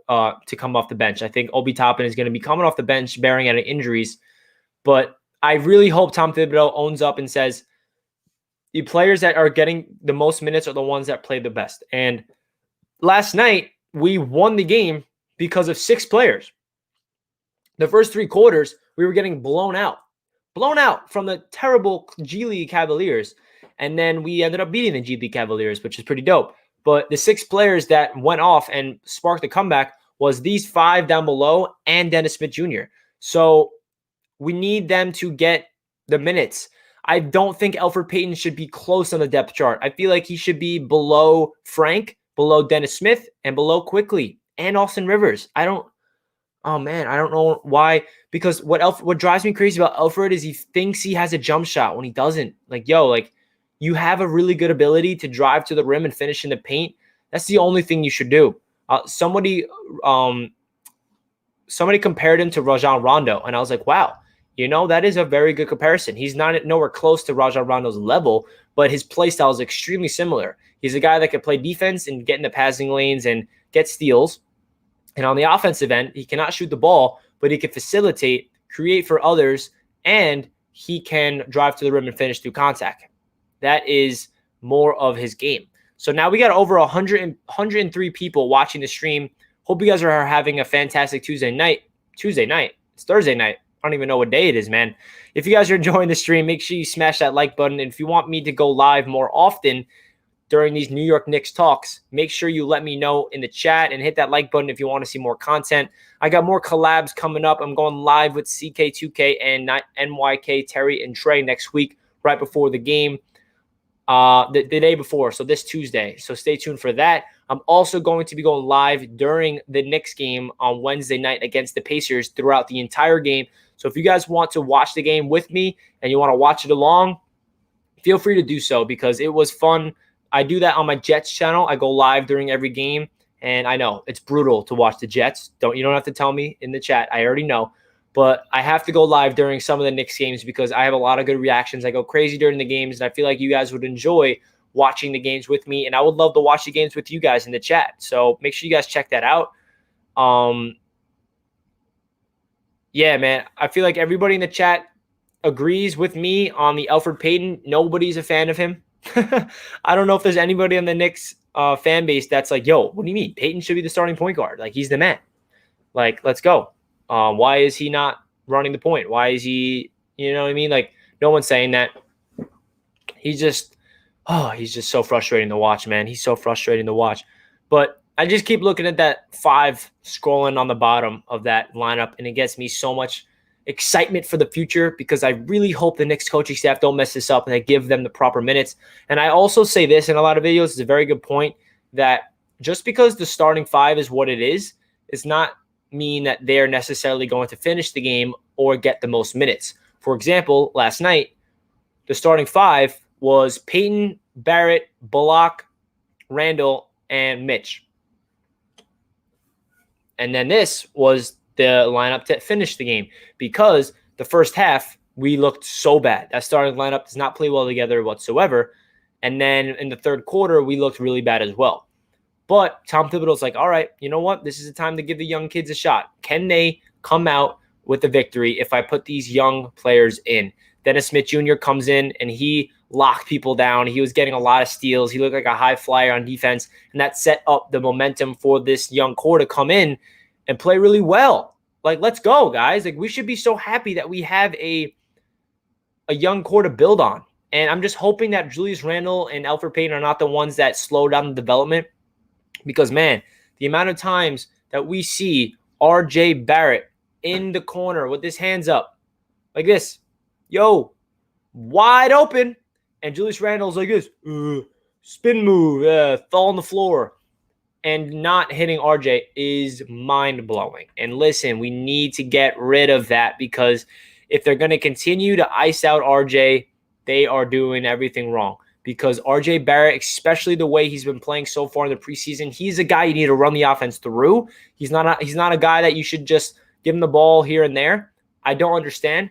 to come off the bench. I think Obi Toppin is going to be coming off the bench bearing any injuries. But I really hope Tom Thibodeau owns up and says the players that are getting the most minutes are the ones that play the best. And last night, we won the game because of 6 players. The first 3 quarters, we were getting blown out from the terrible G League Cavaliers. And then we ended up beating the G League Cavaliers, which is pretty dope. But the 6 players that went off and sparked the comeback was these 5 down below and Dennis Smith Jr. So we need them to get the minutes. I don't think Alfred Payton should be close on the depth chart. I feel like he should be below Frank, below Dennis Smith, and below Quickly and Austin Rivers. I don't know why, because what drives me crazy about Alfred is he thinks he has a jump shot when he doesn't. You have a really good ability to drive to the rim and finish in the paint. That's the only thing you should do. Somebody compared him to Rajon Rondo, and I was like, wow, that is a very good comparison. He's nowhere close to Rajon Rondo's level, but his play style is extremely similar. He's a guy that can play defense and get in the passing lanes and get steals. And on the offensive end, he cannot shoot the ball, but he can facilitate, create for others, and he can drive to the rim and finish through contact. That is more of his game. So now we got over 103 people watching the stream. Hope you guys are having a fantastic Tuesday night. It's Thursday night. I don't even know what day it is, man. If you guys are enjoying the stream, make sure you smash that like button. And if you want me to go live more often during these New York Knicks talks, make sure you let me know in the chat and hit that like button if you want to see more content. I got more collabs coming up. I'm going live with CK2K and NYK, Terry, and Trey next week, right before the game, the day before, so this Tuesday. So stay tuned for that. I'm also going to be going live during the Knicks game on Wednesday night against the Pacers throughout the entire game. So if you guys want to watch the game with me and you want to watch it along, feel free to do so because it was fun. I do that on my Jets channel. I go live during every game, and I know it's brutal to watch the Jets. You don't have to tell me in the chat. I already know. But I have to go live during some of the Knicks games because I have a lot of good reactions. I go crazy during the games, and I feel like you guys would enjoy watching the games with me, and I would love to watch the games with you guys in the chat. So make sure you guys check that out. Yeah, man, I feel like everybody in the chat agrees with me on the Alfred Payton. Nobody's a fan of him. I don't know if there's anybody on the Knicks fan base that's like, yo, what do you mean? Payton should be the starting point guard. Like, he's the man. Like, let's go. Why is he not running the point? Why is he, you know what I mean? Like, no one's saying that. He's just so frustrating to watch, man. He's so frustrating to watch. But I just keep looking at that 5 scrolling on the bottom of that lineup, and it gets me so much excitement for the future because I really hope the Knicks coaching staff don't mess this up and they give them the proper minutes. And I also say this in a lot of videos, it's a very good point, that just because the starting 5 is what it is not mean that they're necessarily going to finish the game or get the most minutes. For example, last night, the starting 5 was Payton, Barrett, Bullock, Randall, and Mitch. And then this was the lineup to finish the game because the first half, we looked so bad. That starting lineup does not play well together whatsoever. And then in the third quarter, we looked really bad as well. But Tom Thibodeau's like, all right, you know what? This is the time to give the young kids a shot. Can they come out with a victory if I put these young players in? Dennis Smith Jr. comes in and he locked people down. He was getting a lot of steals. He looked like a high flyer on defense, and that set up the momentum for this young core to come in and play really well. Like, let's go, guys. Like, we should be so happy that we have a young core to build on. And I'm just hoping that Julius Randle and Alfred Payton are not the ones that slow down the development because, man, the amount of times that we see R.J. Barrett in the corner with his hands up like this, yo, wide open, and Julius Randle's like this, spin move, fall on the floor, and not hitting RJ is mind-blowing. And listen, we need to get rid of that because if they're going to continue to ice out RJ, they are doing everything wrong. Because RJ Barrett, especially the way he's been playing so far in the preseason, he's a guy you need to run the offense through. He's not a guy that you should just give him the ball here and there. I don't understand.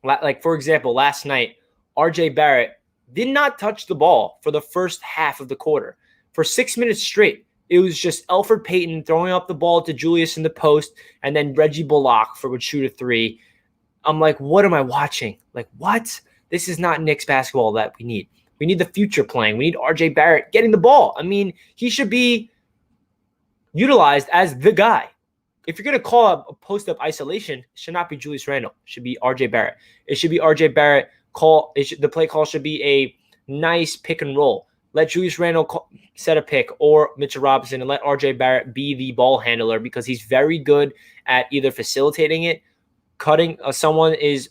Like, for example, last night, RJ Barrett did not touch the ball for the first half of the quarter. For 6 minutes straight, it was just Alfred Payton throwing up the ball to Julius in the post, and then Reggie Bullock would shoot a 3. I'm like, what am I watching? Like, what? This is not Knicks basketball that we need. We need the future playing. We need RJ Barrett getting the ball. I mean, he should be utilized as the guy. If you're going to call a post-up isolation, it should not be Julius Randle. It should be RJ Barrett. It should be RJ Barrett. The play call should be a nice pick and roll. Let Julius Randle set a pick or Mitchell Robinson and let RJ Barrett be the ball handler because he's very good at either facilitating it, cutting. Someone is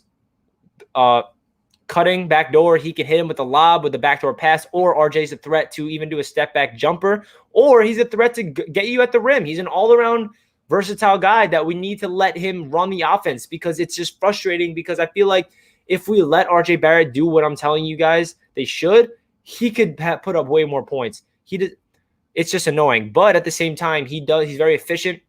cutting backdoor. He can hit him with a lob with the backdoor pass, or RJ's a threat to even do a step-back jumper, or he's a threat to get you at the rim. He's an all-around versatile guy that we need to let him run the offense because it's just frustrating because I feel like if we let RJ Barrett do what I'm telling you guys they should, he could put up way more points. It's just annoying. But at the same time, he's very efficient.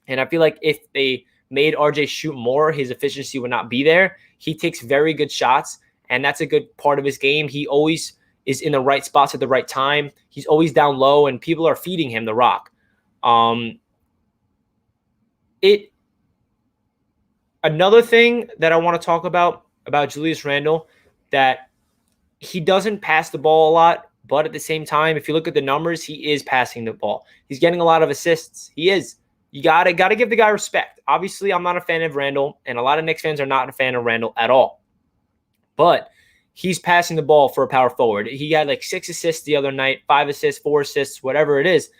And I feel like if they made RJ shoot more, his efficiency would not be there. He takes very good shots, and that's a good part of his game. He always is in the right spots at the right time. He's always down low, and people are feeding him the rock. Another thing that I want to talk about Julius Randle, that he doesn't pass the ball a lot, but at the same time, if you look at the numbers, he is passing the ball. He's getting a lot of assists. He is. You gotta give the guy respect. Obviously, I'm not a fan of Randle, and a lot of Knicks fans are not a fan of Randle at all. But he's passing the ball for a power forward. He had like 6 assists the other night, 5 assists, 4 assists, whatever it is.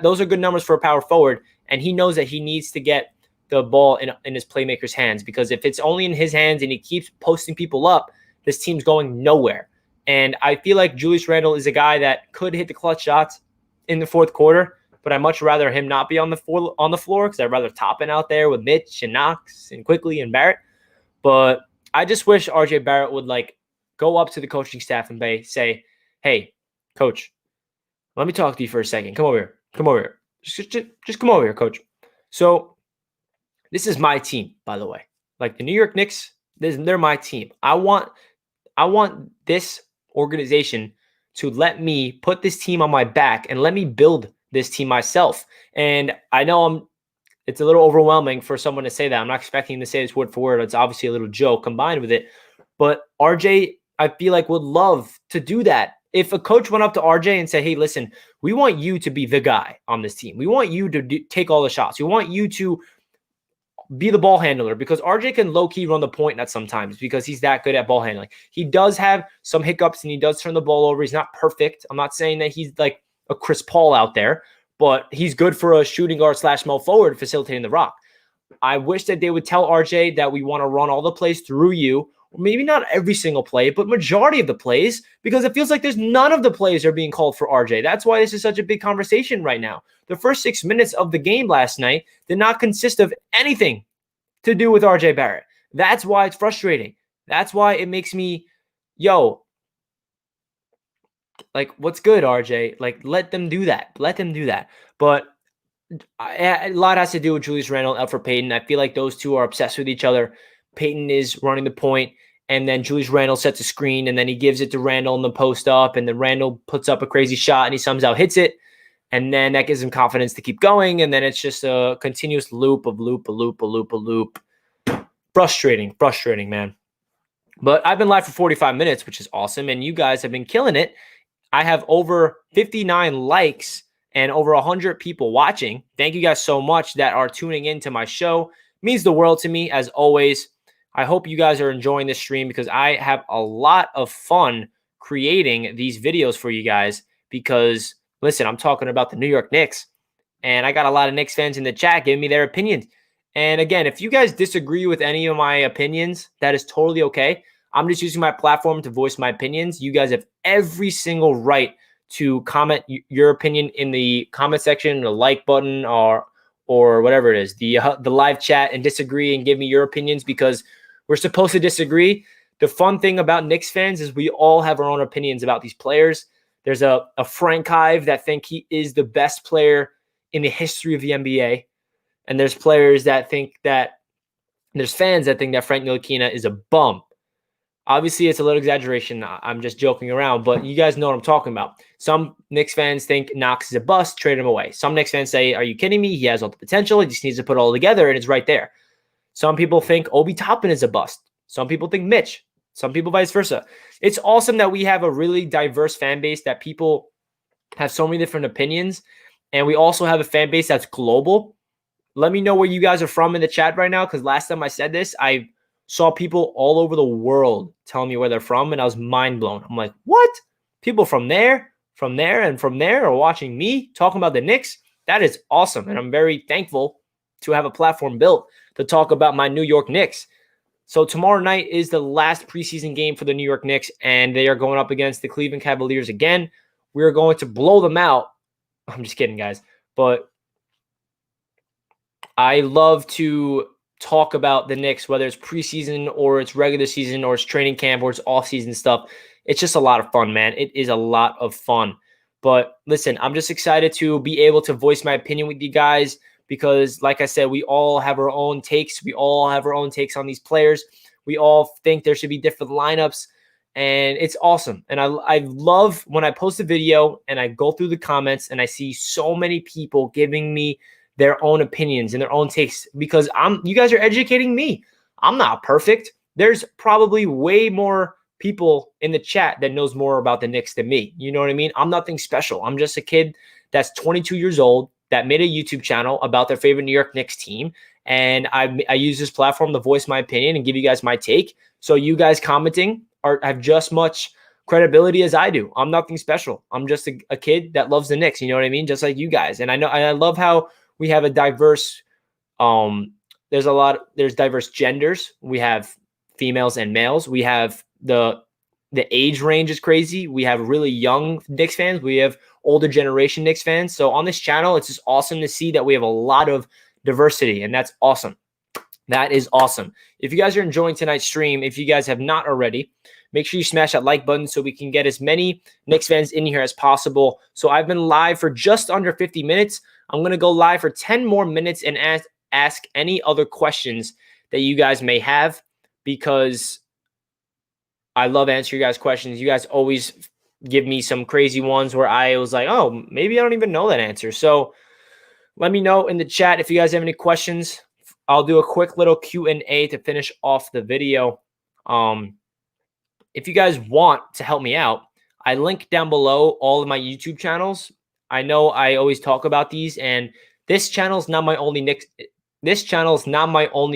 Those are good numbers for a power forward, and he knows that he needs to get the ball in his playmaker's hands because if it's only in his hands and he keeps posting people up, this team's going nowhere. And I feel like Julius Randle is a guy that could hit the clutch shots in the fourth quarter, but I'd much rather him not be on the floor because I'd rather Toppin out there with Mitch and Knox and Quickly and Barrett. But I just wish RJ Barrett would like go up to the coaching staff and say, hey, coach, let me talk to you for a second. Come over here. Come over here. Just come over here, coach. So this is my team, by the way. Like the New York Knicks, they're my team. I want this organization to let me put this team on my back and let me build this team myself. And I know it's a little overwhelming for someone to say that. I'm not expecting him to say this word for word. It's obviously a little joke combined with it. But RJ, I feel like would love to do that. If a coach went up to RJ and said, hey, listen, we want you to be the guy on this team. We want you to take all the shots. We want you to be the ball handler because RJ can low-key run the point net sometimes because he's that good at ball handling. He does have some hiccups and he does turn the ball over. He's not perfect. I'm not saying that he's like a Chris Paul out there, but he's good for a shooting guard / small forward facilitating the rock. I wish that they would tell RJ that we want to run all the plays through you, or maybe not every single play, but majority of the plays, because it feels like there's none of the plays are being called for RJ. That's why this is such a big conversation right now. The first 6 minutes of the game last night did not consist of anything to do with RJ Barrett. That's why it's frustrating. That's why it makes me, like, what's good, RJ? Like, let them do that. Let them do that. But a lot has to do with Julius Randle and Alfred Payton. I feel like those two are obsessed with each other. Payton is running the point, and then Julius Randle sets a screen, and then he gives it to Randle in the post up, and then Randle puts up a crazy shot, and he somehow hits it, and then that gives him confidence to keep going, and then it's just a continuous loop. Frustrating, man. But I've been live for 45 minutes, which is awesome, and you guys have been killing it. I have over 59 likes and over 100 people watching. Thank you guys so much that are tuning into my show. It means the world to me, as always. I hope you guys are enjoying this stream because I have a lot of fun creating these videos for you guys because, listen, I'm talking about the New York Knicks, and I got a lot of Knicks fans in the chat giving me their opinions. And again, if you guys disagree with any of my opinions, that is totally okay. I'm just using my platform to voice my opinions. You guys have every single right to comment your opinion in the comment section, the like button, or whatever it is, the live chat, and disagree and give me your opinions because we're supposed to disagree. The fun thing about Knicks fans is we all have our own opinions about these players. There's a Frank Hive that think he is the best player in the history of the NBA. And there's players that think that, there's fans that think that Frank Ntilikina is a bum. Obviously, it's a little exaggeration. I'm just joking around, but you guys know what I'm talking about. Some Knicks fans think Knox is a bust, trade him away. Some Knicks fans say, are you kidding me? He has all the potential. He just needs to put it all together, and it's right there. Some people think Obi Toppin is a bust. Some people think Mitch. Some people vice versa. It's awesome that we have a really diverse fan base, that people have so many different opinions, and we also have a fan base that's global. Let me know where you guys are from in the chat right now, because last time I said this, I saw people all over the world telling me where they're from, and I was mind blown. I'm like, what? People from there, and from there are watching me talking about the Knicks? That is awesome, and I'm very thankful to have a platform built to talk about my New York Knicks. So tomorrow night is the last preseason game for the New York Knicks, and they are going up against the Cleveland Cavaliers again. We're going to blow them out. I'm just kidding, guys. But I love to talk about the Knicks, whether it's preseason or it's regular season or it's training camp or it's off-season stuff. It's just a lot of fun, man. It is a lot of fun. But listen, I'm just excited to be able to voice my opinion with you guys because, like I said, we all have our own takes. We all have our own takes on these players. We all think there should be different lineups, and it's awesome. And I love when I post a video and I go through the comments and I see so many people giving me their own opinions and their own takes because you guys are educating me. I'm not perfect. There's probably way more people in the chat that knows more about the Knicks than me. You know what I mean? I'm nothing special. I'm just a kid that's 22 years old that made a YouTube channel about their favorite New York Knicks team. And I use this platform to voice my opinion and give you guys my take. So you guys commenting have just much credibility as I do. I'm nothing special. I'm just a kid that loves the Knicks. You know what I mean? Just like you guys. And I love how we have a diverse, there's diverse genders. We have females and males. We have the age range is crazy. We have really young Knicks fans. We have older generation Knicks fans. So on this channel, it's just awesome to see that we have a lot of diversity, and that's awesome. That is awesome. If you guys are enjoying tonight's stream, if you guys have not already, make sure you smash that like button so we can get as many Knicks fans in here as possible. So I've been live for just under 50 minutes. I'm going to go live for 10 more minutes and ask any other questions that you guys may have because I love answering you guys' questions. You guys always give me some crazy ones where I was like, oh, maybe I don't even know that answer. So let me know in the chat if you guys have any questions. I'll do a quick little Q&A to finish off the video. If you guys want to help me out, I link down below all of my YouTube channels. I know I always talk about these, and this channel is not my only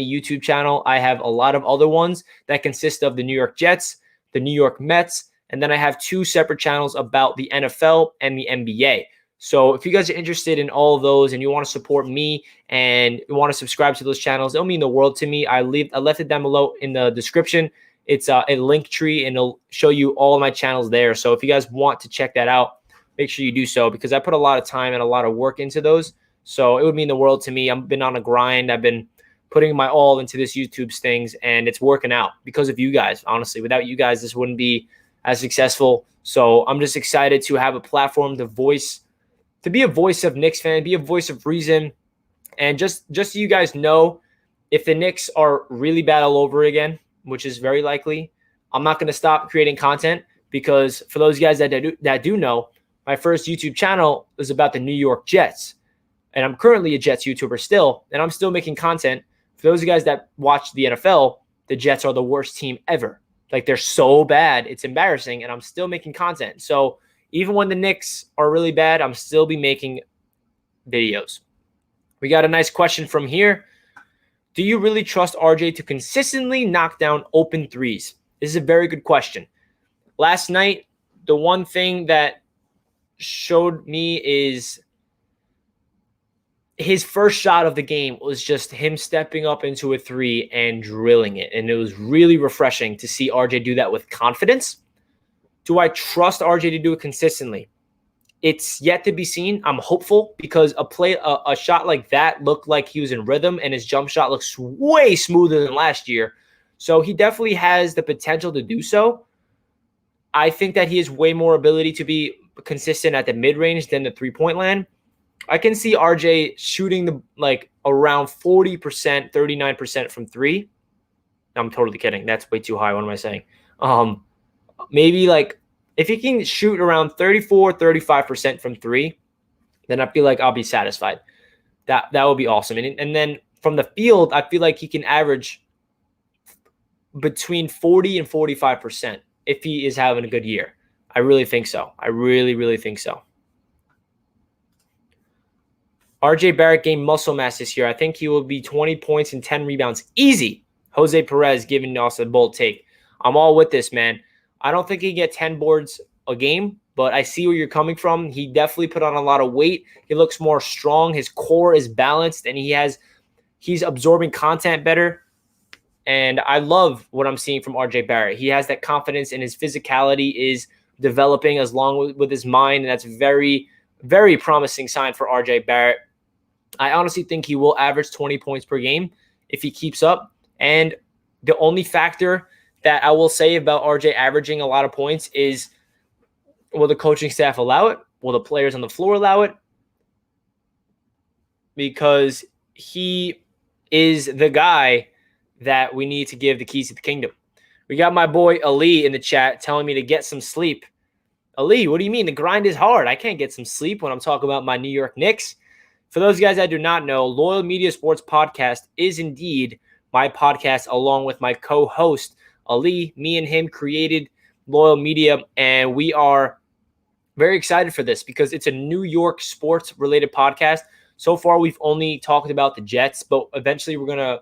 YouTube channel. I have a lot of other ones that consist of the New York Jets, the New York Mets, and then I have 2 separate channels about the NFL and the NBA. So if you guys are interested in all of those and you want to support me and you want to subscribe to those channels, it'll mean the world to me. I left it down below in the description. It's a link tree, and it'll show you all of my channels there. So if you guys want to check that out, make sure you do so, because I put a lot of time and a lot of work into those. So it would mean the world to me. I've been on a grind. I've been putting my all into this YouTube's things, and it's working out because of you guys. Honestly, without you guys, this wouldn't be as successful. So I'm just excited to have a platform to be a voice of Knicks fan, be a voice of reason. And just so you guys know, if the Knicks are really bad all over again, which is very likely, I'm not going to stop creating content, because for those guys that do know, my first YouTube channel is about the New York Jets. And I'm currently a Jets YouTuber still, and I'm still making content. For those of you guys that watch the NFL, the Jets are the worst team ever. Like, they're so bad, it's embarrassing, and I'm still making content. So even when the Knicks are really bad, I'm still be making videos. We got a nice question from here. Do you really trust RJ to consistently knock down open threes? This is a very good question. Last night, the one thing that showed me is his first shot of the game was just him stepping up into a three and drilling it. And it was really refreshing to see RJ do that with confidence. Do I trust RJ to do it consistently? It's yet to be seen. I'm hopeful, because a shot like that looked like he was in rhythm, and his jump shot looks way smoother than last year. So he definitely has the potential to do so. I think that he has way more ability to be consistent at the mid-range than the three-point land. I can see RJ shooting around 40%, 39% from three. I'm totally kidding. That's way too high. What am I saying? Maybe if he can shoot around 34, 35% from three, then I feel like I'll be satisfied. That would be awesome. And then from the field, I feel like he can average between 40 and 45% if he is having a good year. I really think so. I really, really think so. RJ Barrett gained muscle mass this year. I think he will be 20 points and 10 rebounds. Easy. Jose Perez giving us a bold take. I'm all with this, man. I don't think he can get 10 boards a game, but I see where you're coming from. He definitely put on a lot of weight. He looks more strong. His core is balanced, and he's absorbing content better. And I love what I'm seeing from RJ Barrett. He has that confidence, and his physicality is developing as long with his mind, and that's very, very promising sign for RJ Barrett. I honestly think he will average 20 points per game if he keeps up. And the only factor that I will say about RJ averaging a lot of points is, will the coaching staff allow it? Will the players on the floor allow it? Because he is the guy that we need to give the keys to the kingdom. We got my boy Ali in the chat telling me to get some sleep. Ali, what do you mean? The grind is hard. I can't get some sleep when I'm talking about my New York Knicks. For those guys that do not know, Loyal Media Sports Podcast is indeed my podcast, along with my co-host, Ali. Me and him created Loyal Media, and we are very excited for this because it's a New York sports-related podcast. So far, we've only talked about the Jets, but eventually we're going to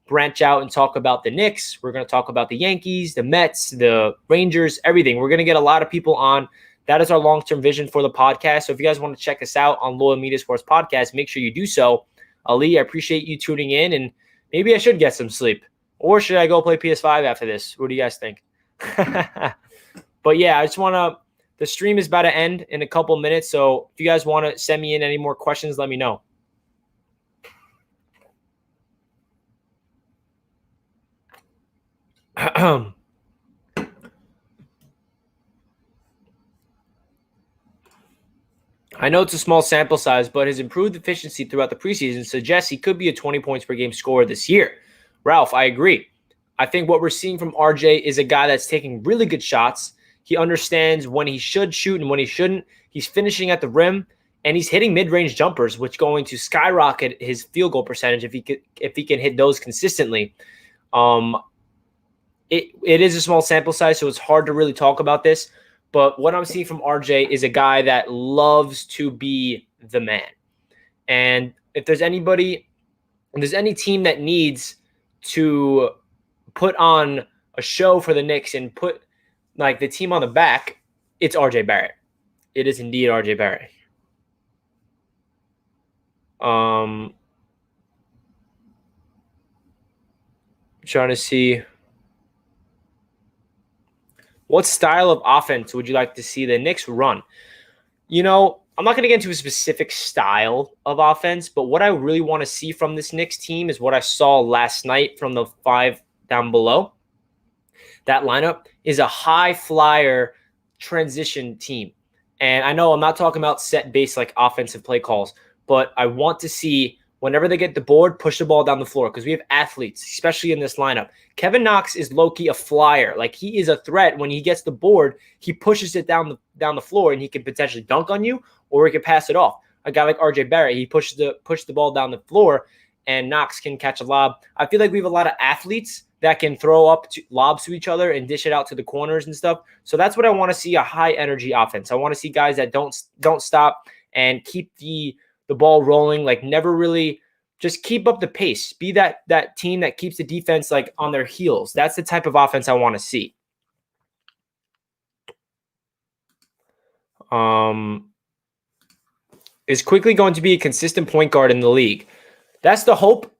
branch out and talk about the Knicks. We're going to talk about the Yankees, the Mets, the Rangers, everything. We're going to get a lot of people on. That is our long-term vision for the podcast. So if you guys want to check us out on Loyal Media Sports Podcast, make sure you do so. Ali, I appreciate you tuning in, and maybe I should get some sleep. Or should I go play PS5 after this? What do you guys think? But yeah, I just want to – the stream is about to end in a couple minutes. So if you guys want to send me in any more questions, let me know. I know it's a small sample size, but his improved efficiency throughout the preseason suggests he could be a 20 points per game scorer this year. Ralph, I agree. I think what we're seeing from RJ is a guy that's taking really good shots. He understands when he should shoot and when he shouldn't. He's finishing at the rim, and he's hitting mid-range jumpers, which is going to skyrocket his field goal percentage if he can hit those consistently. It is a small sample size, so it's hard to really talk about this. But what I'm seeing from RJ is a guy that loves to be the man. And if there's any team that needs to put on a show for the Knicks and put the team on the back, it's RJ Barrett. It is indeed RJ Barrett. Trying to see what style of offense would you like to see the Knicks run? You know, I'm not going to get into a specific style of offense, but what I really want to see from this Knicks team is what I saw last night from the five down below. That lineup is a high flyer transition team. And I know I'm not talking about set based like offensive play calls, but I want to see whenever they get the board, push the ball down the floor because we have athletes, especially in this lineup. Kevin Knox is low-key a flyer. Like, he is a threat. When he gets the board, he pushes it down the floor, and he can potentially dunk on you, or he can pass it off. A guy like RJ Barrett, he pushes the ball down the floor, and Knox can catch a lob. I feel like we have a lot of athletes that can throw up lobs to each other and dish it out to the corners and stuff. So that's what I want to see, a high-energy offense. I want to see guys that don't stop and keep the ball rolling, like never really just keep up the pace. Be that team that keeps the defense like on their heels. That's the type of offense I want to see. Is Quickly going to be a consistent point guard in the league? That's the hope.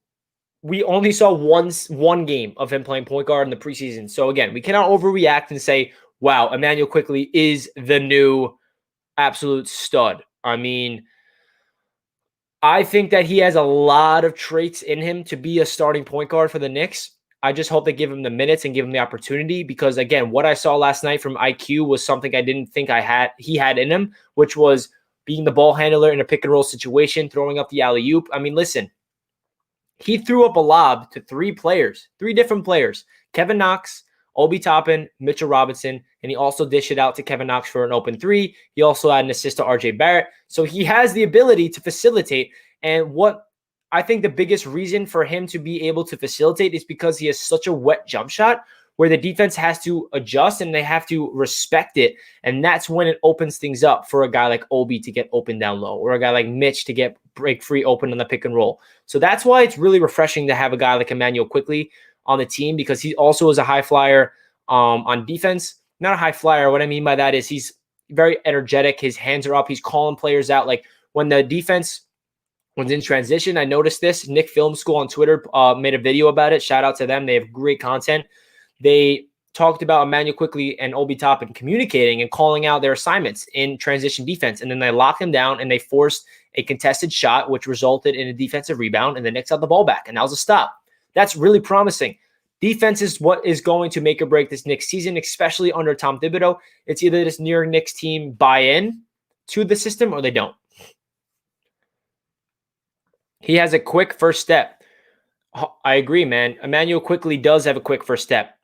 We only saw one game of him playing point guard in the preseason. So again, we cannot overreact and say, wow, Emmanuel Quickly is the new absolute stud. I mean, I think that he has a lot of traits in him to be a starting point guard for the Knicks. I just hope they give him the minutes and give him the opportunity because, again, what I saw last night from IQ was something I didn't think he had in him, which was being the ball handler in a pick-and-roll situation, throwing up the alley-oop. I mean, listen, he threw up a lob to three different players, Kevin Knox, Obi Toppin, Mitchell Robinson, and he also dished it out to Kevin Knox for an open three. He also had an assist to RJ Barrett. So he has the ability to facilitate. And what I think the biggest reason for him to be able to facilitate is because he has such a wet jump shot where the defense has to adjust and they have to respect it. And that's when it opens things up for a guy like Obi to get open down low or a guy like Mitch to break free open on the pick and roll. So that's why it's really refreshing to have a guy like Emmanuel Quickly on the team because he also is a high flyer on defense. Not a high flyer. What I mean by that is he's very energetic. His hands are up. He's calling players out. Like when the defense was in transition, I noticed this. Nick Film School on Twitter made a video about it. Shout out to them. They have great content. They talked about Emmanuel Quickly and Obi Toppin communicating and calling out their assignments in transition defense. And then they locked them down and they forced a contested shot, which resulted in a defensive rebound, and the Knicks got the ball back. And that was a stop. That's really promising. Defense is what is going to make or break this Knicks season, especially under Tom Thibodeau. It's either this New York Knicks team buy in to the system or they don't. He has a quick first step. I agree, man. Emmanuel Quickly does have a quick first step.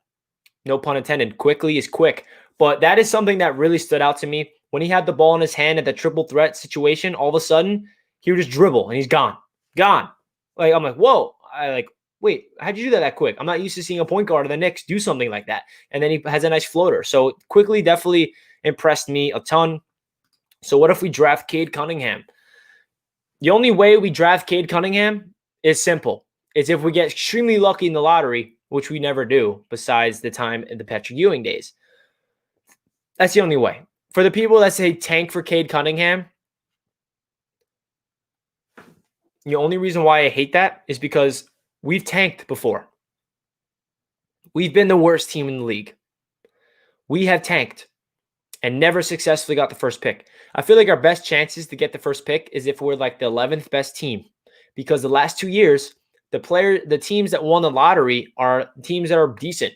No pun intended. Quickly is quick. But that is something that really stood out to me. When he had the ball in his hand at the triple threat situation, all of a sudden, he would just dribble and he's gone. Gone. Like, I'm like, whoa. Wait, how'd you do that quick? I'm not used to seeing a point guard of the Knicks do something like that. And then he has a nice floater. So Quickly definitely impressed me a ton. So what if we draft Cade Cunningham? The only way we draft Cade Cunningham is simple. It's if we get extremely lucky in the lottery, which we never do besides the time in the Patrick Ewing days. That's the only way. For the people that say tank for Cade Cunningham, the only reason why I hate that is because we've tanked before. We've been the worst team in the league. We have tanked and never successfully got the first pick. I feel like our best chances to get the first pick is if we're like the 11th best team, because the last 2 years, the teams that won the lottery are teams that are decent.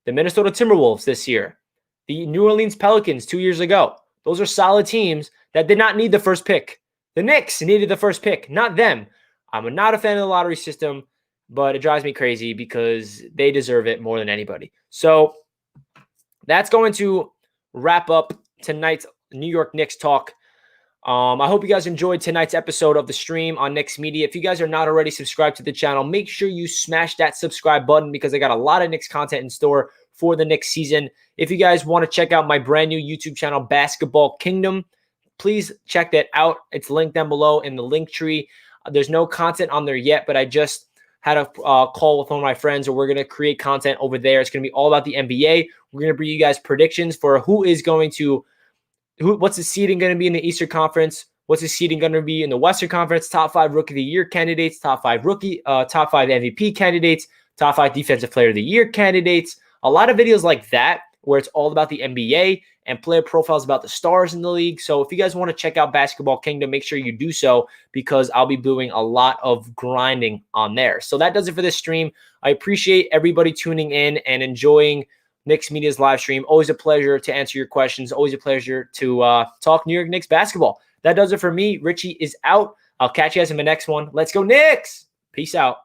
The Minnesota Timberwolves this year, the New Orleans Pelicans 2 years ago. Those are solid teams that did not need the first pick. The Knicks needed the first pick, not them. I'm not a fan of the lottery system, but it drives me crazy because they deserve it more than anybody. So that's going to wrap up tonight's New York Knicks Talk. I hope you guys enjoyed tonight's episode of the stream on Knicks Media. If you guys are not already subscribed to the channel, make sure you smash that subscribe button because I got a lot of Knicks content in store for the next season. If you guys want to check out my brand new YouTube channel, Basketball Kingdom, please check that out. It's linked down below in the link tree. There's no content on there yet, but I just had a call with one of my friends, and we're going to create content over there. It's going to be all about the NBA. We're going to bring you guys predictions for what's the seeding going to be in the Eastern Conference, What's his seating going to be in the Western Conference? Top 5 Rookie of the Year candidates, top 5 MVP candidates, top 5 Defensive Player of the Year candidates. A lot of videos like that where it's all about the NBA and player profiles about the stars in the league. So if you guys want to check out Basketball Kingdom, make sure you do so because I'll be doing a lot of grinding on there. So that does it for this stream. I appreciate everybody tuning in and enjoying Knicks Media's live stream. Always a pleasure to answer your questions. Always a pleasure to talk New York Knicks basketball. That does it for me. Richie is out. I'll catch you guys in the next one. Let's go Knicks. Peace out.